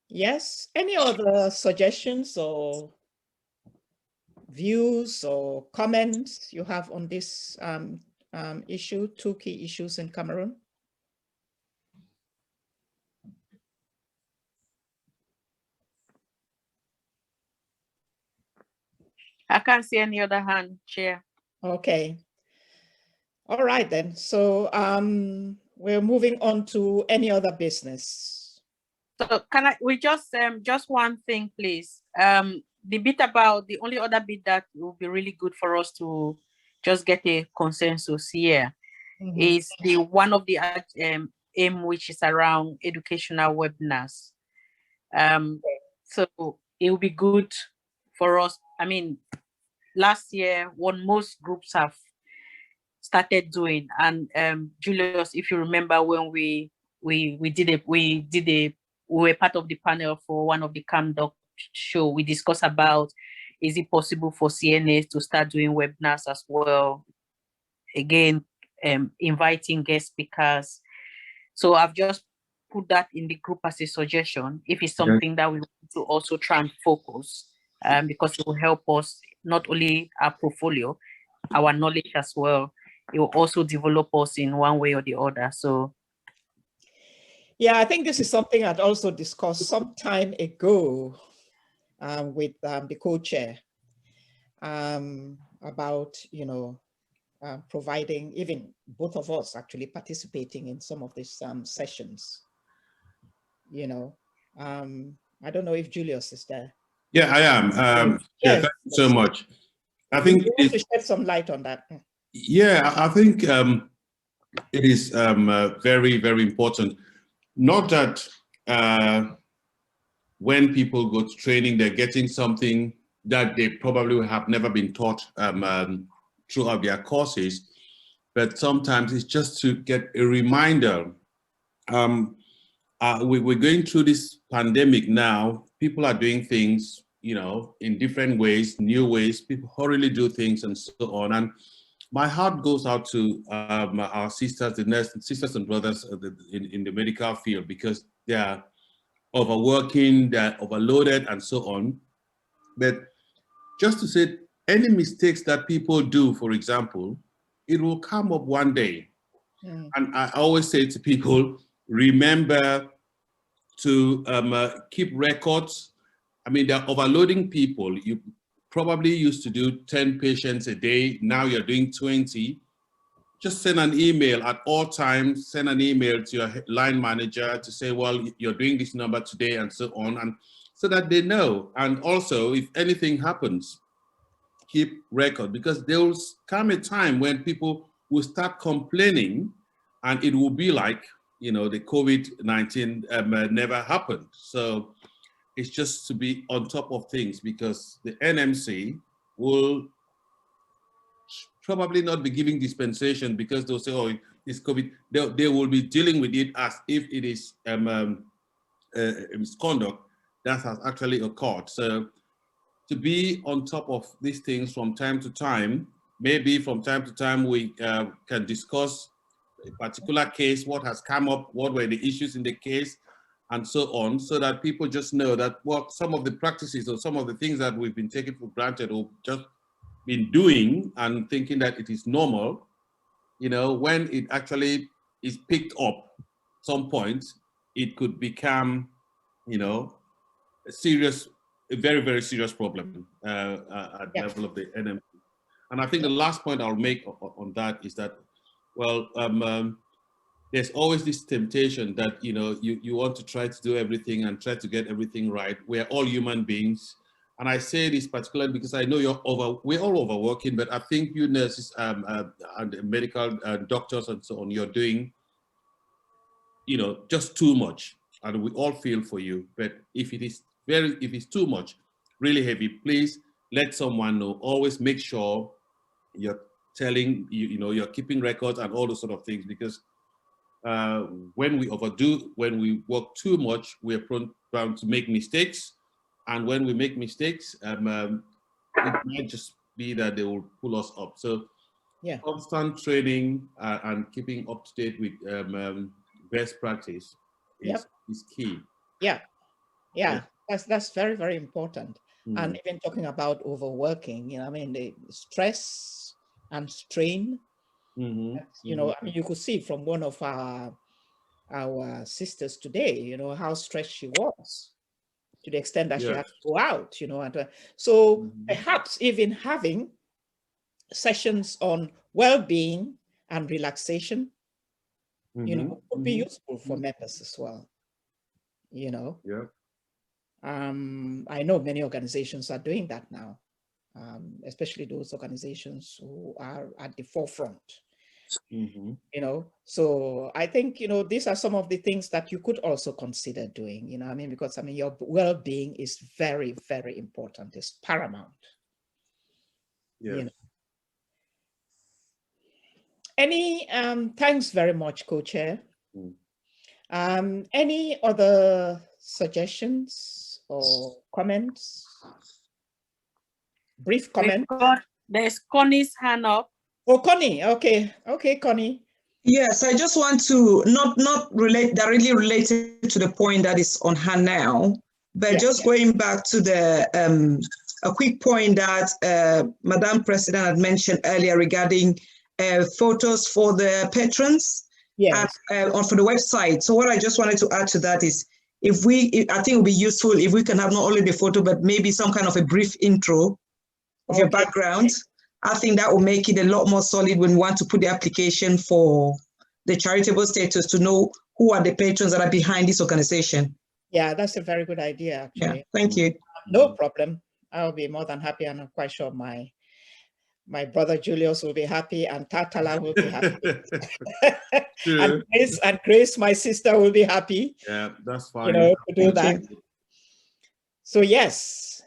Yes, any other suggestions or views or comments you have on this issue, two key issues in Cameroon? I can't see any other hand, Chair. Okay. All right then. So we're moving on to any other business. So we just one thing, please. The bit about the only other bit that will be really good for us to just get a consensus here is the one of the aim, which is around educational webinars. So it will be good for us. I mean, last year, what most groups have started doing, and Julius, if you remember, when we were part of the panel for one of the CamDoc show, we discussed about, is it possible for CNAs to start doing webinars as well? Again, inviting guest speakers. So I've just put that in the group as a suggestion, if it's something that we want to also try and focus, because it will help us, not only our portfolio, our knowledge as well. It will also develop us in one way or the other. So yeah, I think this is something I'd also discussed some time ago with the co-chair about, you know, providing, even both of us actually participating in some of these sessions, you know. I don't know if Julius is there. Yeah, I am. Yeah, thank you so much. I think you want to shed some light on that. Yeah, I think it is very, very important. Not that when people go to training, they're getting something that they probably have never been taught throughout their courses, but sometimes it's just to get a reminder. We're going through this pandemic now. People are doing things, you know, in different ways, new ways. People hurriedly do things and so on. And my heart goes out to our sisters, the nurses, sisters and brothers in the medical field, because they are overworking, they're overloaded and so on. But just to say, any mistakes that people do, for example, it will come up one day. And I always say to people, remember to keep records. I mean, they're overloading people. You probably used to do 10 patients a day. Now you're doing 20. Just send an email at all times, send an email to your line manager to say, well, you're doing this number today and so on, and so that they know. And also, if anything happens, keep record, because there will come a time when people will start complaining and it will be like, you know, the COVID-19 never happened. So it's just to be on top of things, because the NMC will probably not be giving dispensation, because they'll say, oh, it's COVID. They will be dealing with it as if it is misconduct, that has actually occurred. So to be on top of these things from time to time, maybe from time to time we can discuss a particular case, what has come up, what were the issues in the case, and so on, so that people just know that what some of the practices or some of the things that we've been taking for granted or just been doing and thinking that it is normal, you know, when it actually is picked up some point, it could become, you know, a very, very serious problem at the level of the NMP. And I think the last point I'll make on that is that, well, there's always this temptation that, you know, you want to try to do everything and try to get everything right. We're all human beings. And I say this particularly because I know we're all overworking, but I think you nurses and medical doctors and so on, you're doing, you know, just too much. And we all feel for you. But if it's too much, really heavy, please let someone know. Always make sure you're telling, you know, you're keeping records and all those sort of things, because when we overdo, when we work too much, we're bound to make mistakes. And when we make mistakes, it might just be that they will pull us up. So constant training and keeping up to date with best practice is key. That's very, very important. And even talking about overworking, you know, I mean, the stress and strain, you know, I mean, you could see from one of our sisters today, you know, how stressed she was, to the extent that she had to go out, you know. And so perhaps even having sessions on well-being and relaxation, you know, would be useful for members as well, you know. I know many organizations are doing that now, especially those organizations who are at the forefront. You know, so I think, you know, these are some of the things that you could also consider doing, you know, I mean, because I mean, your well-being is very, very important. It's paramount. You know. Any, thanks very much, Co-Chair. Any other suggestions or comments? Brief comment. There's Connie's hand up. Oh, Connie. Okay. Okay, Connie. Yes, I just want to not directly related to the point that is on hand now, but just going back to the a quick point that Madam President had mentioned earlier regarding photos for the patrons and for the website. So what I just wanted to add to that is, I think it would be useful if we can have not only the photo, but maybe some kind of a brief intro of your background. I think that will make it a lot more solid when we want to put the application for the charitable status, to know who are the patrons that are behind this organization. Yeah, that's a very good idea, actually. Yeah, thank you. No problem. I'll be more than happy, and I'm quite sure my brother Julius will be happy, and Tatala will be happy. and Grace, my sister, will be happy. Yeah, that's fine. You know, to do that. So yes,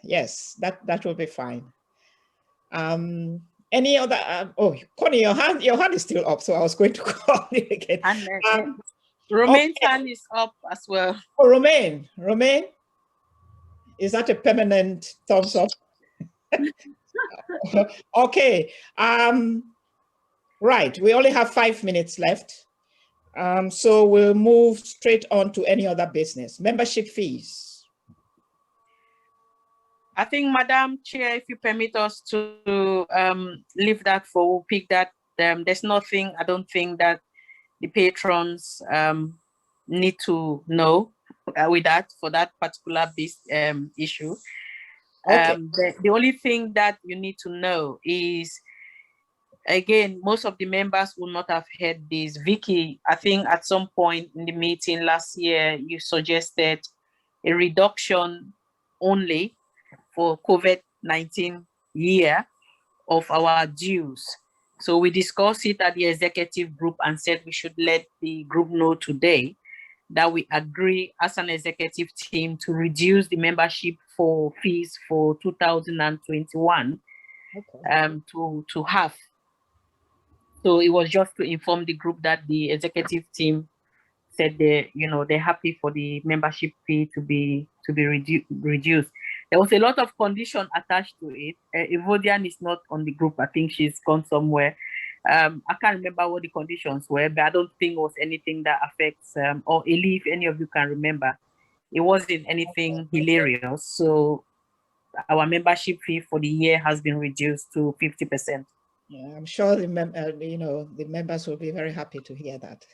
that will be fine. Any other? Oh, Connie, your hand is still up, so I was going to call you again. And Romaine's hand is up as well. Oh, Romaine, is that a permanent thumbs up? Okay. Right. We only have 5 minutes left. So we'll move straight on to any other business. Membership fees. I think, Madam Chair, if you permit us to leave that we'll pick that. There's nothing, I don't think, that the patrons need to know with that for that particular issue. Okay. The only thing that you need to know is, again, most of the members will not have heard this. Vicky, I think at some point in the meeting last year, you suggested a reduction only for COVID-19 year of our dues. So we discussed it at the executive group and said we should let the group know today that we agree as an executive team to reduce the membership for fees for 2021 to half. So it was just to inform the group that the executive team said they're happy for the membership fee to be reduced. There was a lot of condition attached to it. Evodian is not on the group. I think she's gone somewhere. I can't remember what the conditions were, but I don't think it was anything that affects, or Eli, if any of you can remember, it wasn't anything hilarious. So our membership fee for the year has been reduced to 50%. Yeah, I'm sure the members will be very happy to hear that.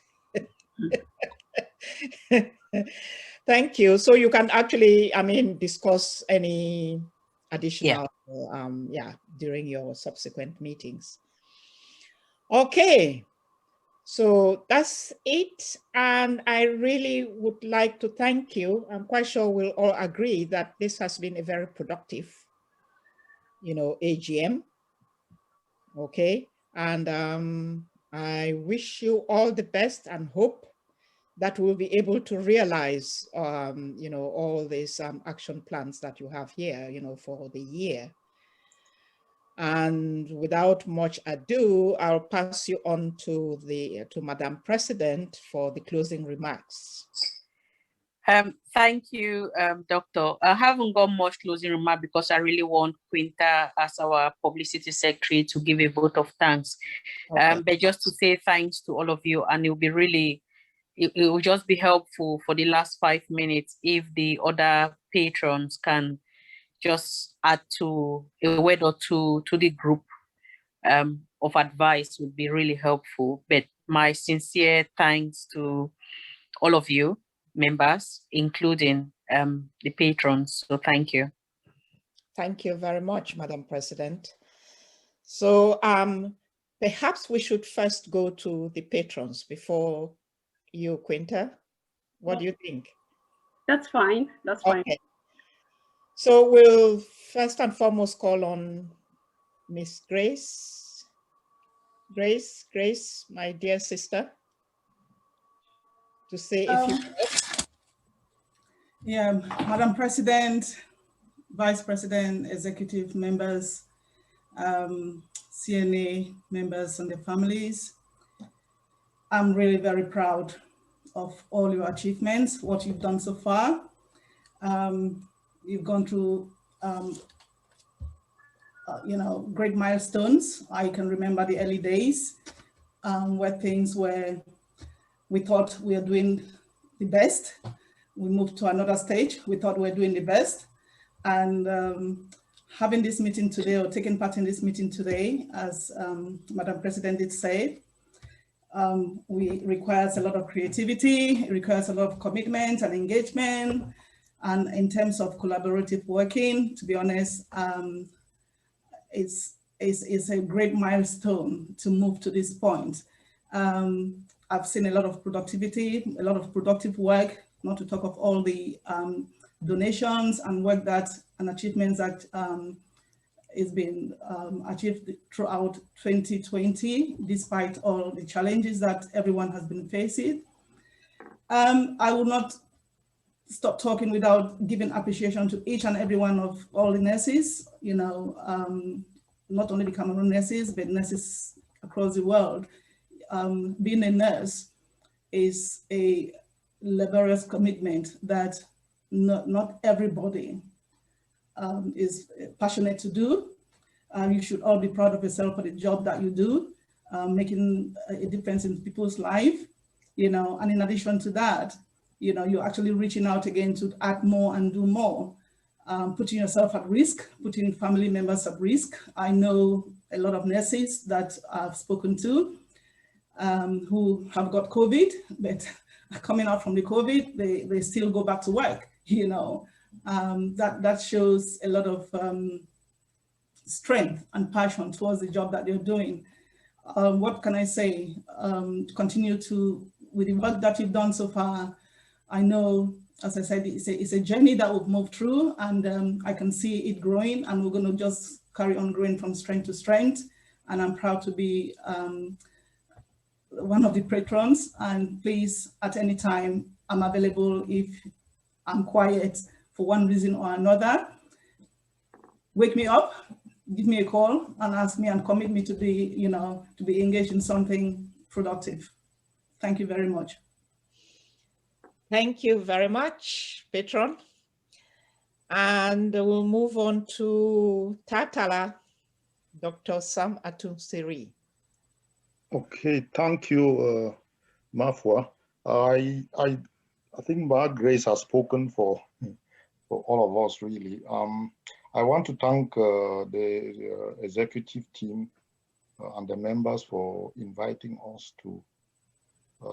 Thank you. So you can actually, discuss any additional, during your subsequent meetings. Okay, so that's it. And I really would like to thank you. I'm quite sure we'll all agree that this has been a very productive, AGM. Okay, and I wish you all the best and hope that we'll be able to realize, all these action plans that you have here, for the year. And without much ado, I'll pass you on to Madam President for the closing remarks. Thank you, Doctor. I haven't got much closing remark because I really want Quinta as our publicity secretary to give a vote of thanks. Okay. But just to say thanks to all of you, and it will just be helpful for the last 5 minutes if the other patrons can just add to a word or two to the group of advice would be really helpful. But my sincere thanks to all of you members, including the patrons. So thank you. Thank you very much, Madam President. So perhaps we should first go to the patrons before you, Quinta. What do you think? That's fine. That's fine. Okay. So we'll first and foremost call on Miss Grace. Grace, my dear sister, to say a few words. Yeah, Madam President, Vice President, executive members, CNA members and their families, I'm really very proud of all your achievements, what you've done so far. You've gone through, great milestones. I can remember the early days where things were, we thought we were doing the best. We moved to another stage. We thought we were doing the best. And having this meeting today, or taking part in this meeting today, as Madam President did say, requires a lot of creativity, it requires a lot of commitment and engagement. And in terms of collaborative working, to be honest, it's a great milestone to move to this point. I've seen a lot of productivity, a lot of productive work, not to talk of all the donations and work and achievements that is been achieved throughout 2020, despite all the challenges that everyone has been facing. I will not stop talking without giving appreciation to each and every one of all the nurses, not only the Cameroon nurses, but nurses across the world. Being a nurse is a laborious commitment that not everybody is passionate to do. You should all be proud of yourself for the job that you do, making a difference in people's life, and in addition to that, you're actually reaching out again to add more and do more, putting yourself at risk, putting family members at risk. I know a lot of nurses that I've spoken to who have got COVID, but coming out from the COVID, they still go back to work, that shows a lot of strength and towards the job that they're doing. What can I say? Continue with the work that you've done so far. I know, as I said, it's a journey that we've moved through, and I can see it growing, and we're going to just carry on growing from strength to strength. And I'm proud to be one of the patrons. And please, at any time, I'm available if I'm quiet for one reason or another. Wake me up, give me a call, and ask me and commit me to be engaged in something productive. Thank you very much. Thank you very much, Patron. And we'll move on to Tatala, Dr. Sam Atunsiri. Okay, thank you, Mafwa. I think Ma Grace has spoken for all of us, really. I want to thank the executive team and the members for inviting us to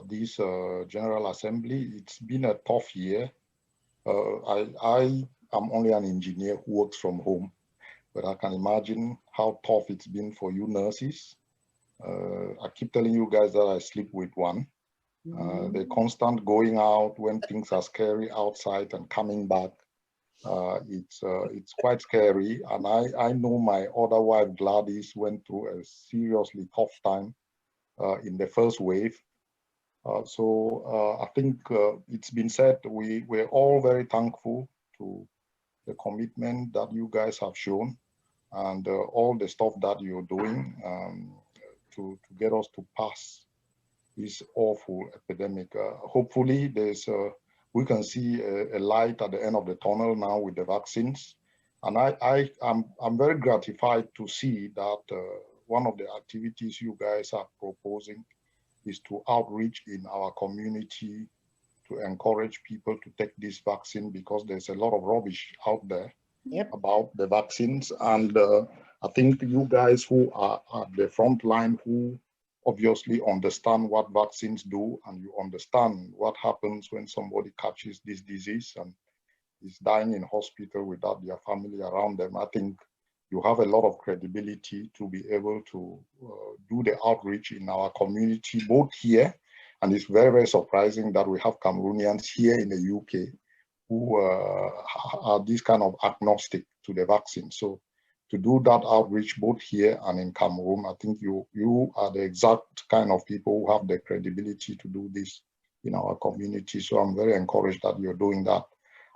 this General Assembly. It's been a tough year. I am only an engineer who works from home, but I can imagine how tough it's been for you nurses. I keep telling you guys that I sleep with one. The constant going out when things are scary outside and coming back, it's quite scary. And I know my other wife Gladys went through a seriously tough time in the first wave. So I think it's been said, we're all very thankful to the commitment that you guys have shown and all the stuff that you're doing to get us to pass this awful epidemic. Hopefully we can see a light at the end of the tunnel now with the vaccines. And I'm very gratified to see that one of the activities you guys are proposing is to outreach in our community to encourage people to take this vaccine, because there's a lot of rubbish out there about the vaccines. And I think you guys who are at the front line, who obviously understand what vaccines do, and you understand what happens when somebody catches this disease and is dying in hospital without their family around them, I think you have a lot of credibility to be able to do the outreach in our community, both here, and it's very, very surprising that we have Cameroonians here in the UK who are this kind of agnostic to the vaccine. So to do that outreach both here and in Cameroon, I think you are the exact kind of people who have the credibility to do this in our community. So I'm very encouraged that you're doing that.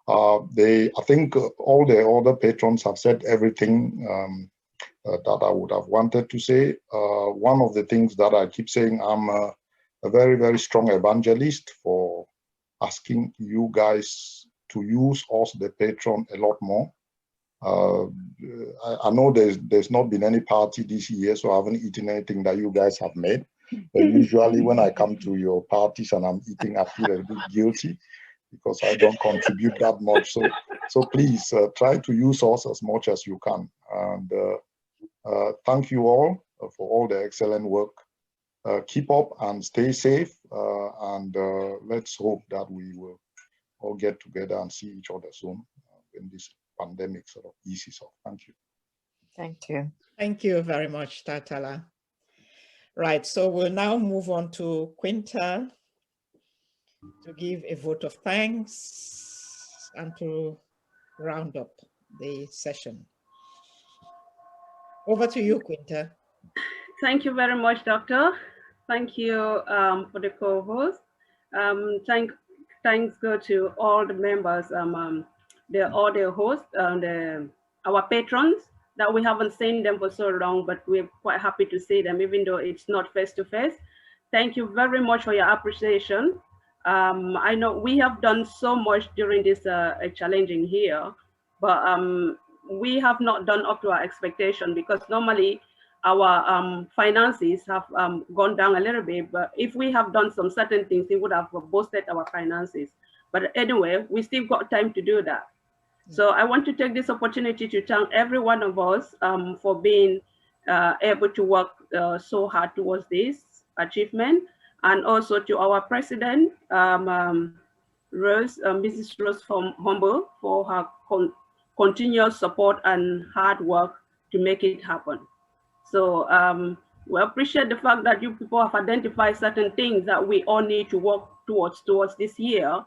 I think all the other patrons have said everything that I would have wanted to say. One of the things that I keep saying, I'm a very, very strong evangelist for asking you guys to use us, the patron, a lot more. I know there's not been any party this year, so I haven't eaten anything that you guys have made. But usually when I come to your parties and I'm eating, I feel a bit guilty because I don't contribute that much. So please try to use us as much as you can. And thank you all for all the excellent work. Keep up and stay safe. And let's hope that we will all get together and see each other soon when this pandemic sort of eases off. Thank you. Thank you. Thank you very much, Tatala. Right, so we'll now move on to Quinta to give a vote of thanks and to round up the session. Over to you, Quinta. Thank you very much, Doctor. Thank you for the co-host. Thanks go to all the members, all the hosts, our patrons that we haven't seen them for so long, but we're quite happy to see them, even though it's not face-to-face. Thank you very much for your appreciation. I know we have done so much during this challenging year, but we have not done up to our expectation, because normally our finances have gone down a little bit, but if we have done some certain things, it would have boosted our finances. But anyway, we still got time to do that. So I want to take this opportunity to thank every one of us for being able to work so hard towards this achievement, and also to our president, Mrs. Rose from Humble, for her continuous support and hard work to make it happen. So we appreciate the fact that you people have identified certain things that we all need to work towards this year.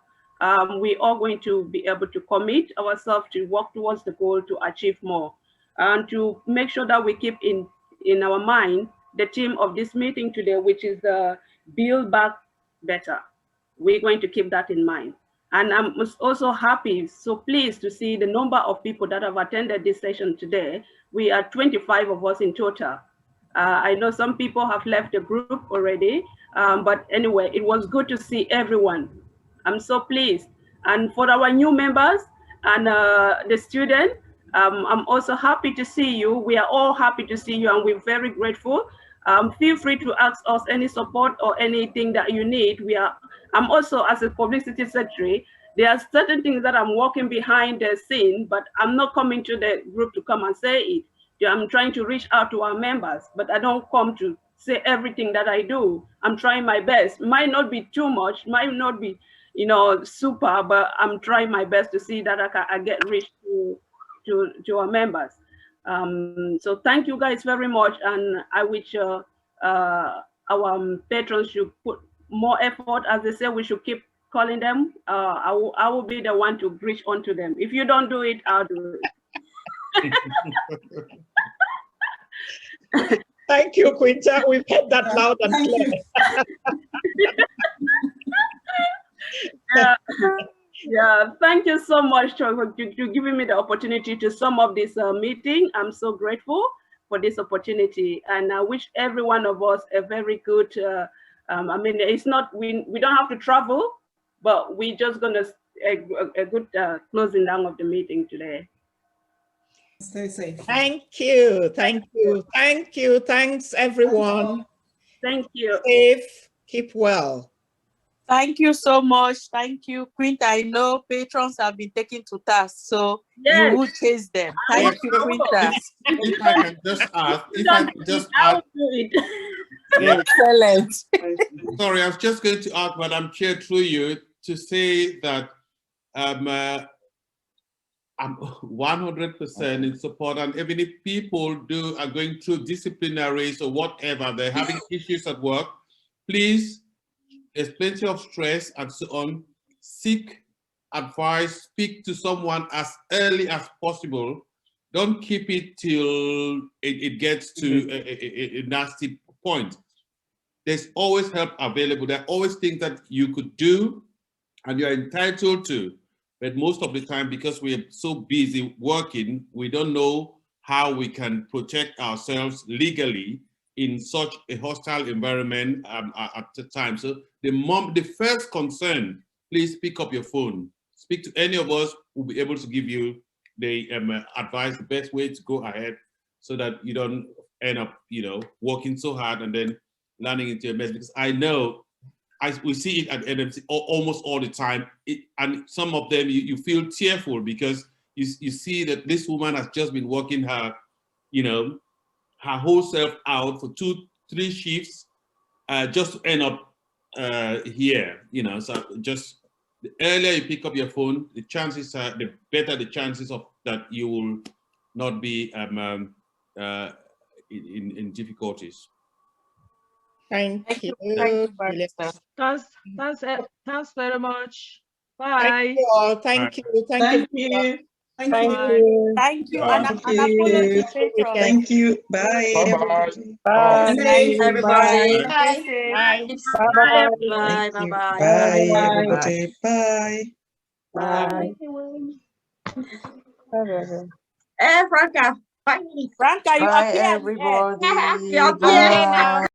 We are going to be able to commit ourselves to work towards the goal to achieve more, and to make sure that we keep in our mind the theme of this meeting today, which is the Build Back Better. We're going to keep that in mind. And I'm also happy, so pleased to see the number of people that have attended this session today. We are 25 of us in total. I know some people have left the group already, but anyway, it was good to see everyone. I'm so pleased. And for our new members and the student, I'm also happy to see you. We are all happy to see you, and we're very grateful. Feel free to ask us any support or anything that you need. I'm also, as a publicity secretary, there are certain things that I'm working behind the scene, but I'm not coming to the group to come and say it. I'm trying to reach out to our members, but I don't come to say everything that I do. I'm trying my best. Might not be too much, might not be, super, but I'm trying my best to see that I get reached to our members. So thank you guys very much, and I wish our patrons should put more effort. As they say, we should keep calling them. I will be the one to reach onto them. If you don't do it, I'll do it. Thank you, Quinta. We've heard that loud and clear. Yeah, thank you so much for giving me the opportunity to sum up this meeting. I'm so grateful for this opportunity, and I wish every one of us a very good, I mean, it's not, we don't have to travel, but we're just gonna, a good closing down of the meeting today. Stay safe. Thank you. Thank you. Thank you. Thanks, everyone. Thank you. Safe. Keep well. Thank you so much. Thank you, Quinta. I know patrons have been taken to task, so yes, you will chase them. Thank you, Quinta. If I can just add, Excellent. Sorry, I was just going to ask Madam Chair through you to say that I'm 100% in support, and even if people are going through disciplinaries or whatever, they're having issues at work, please, there's plenty of stress and so on, seek advice, speak to someone as early as possible. Don't keep it till it gets to a nasty point. There's always help available. There are always things that you could do and you're entitled to. But most of the time, because we are so busy working, we don't know how we can protect ourselves legally in such a hostile environment at the time. So the first concern, please pick up your phone. Speak to any of us. We'll be able to give you the advice, the best way to go ahead, so that you don't end up, working so hard and then landing into a mess. Because I know we see it at NMC almost all the time, and some of them you feel tearful because you see that this woman has just been working her, her whole self out for 2-3 shifts, just to end up here. So just the earlier you pick up your phone, the chances are, the better the chances of that you will not be in difficulties. Thank you. Thanks very much. Bye. Thank you all. Thank you. Thank you. Thank you. Thank you. Bye. And apology, patrons. Thank you. Bye. Bye-bye. Bye. Bye, everybody. Bye. Bye, bye, bye, bye. Bye, everybody. Bye. Bye. Bye. Franca. Franca, you Bye, appear. everybody. You appear now.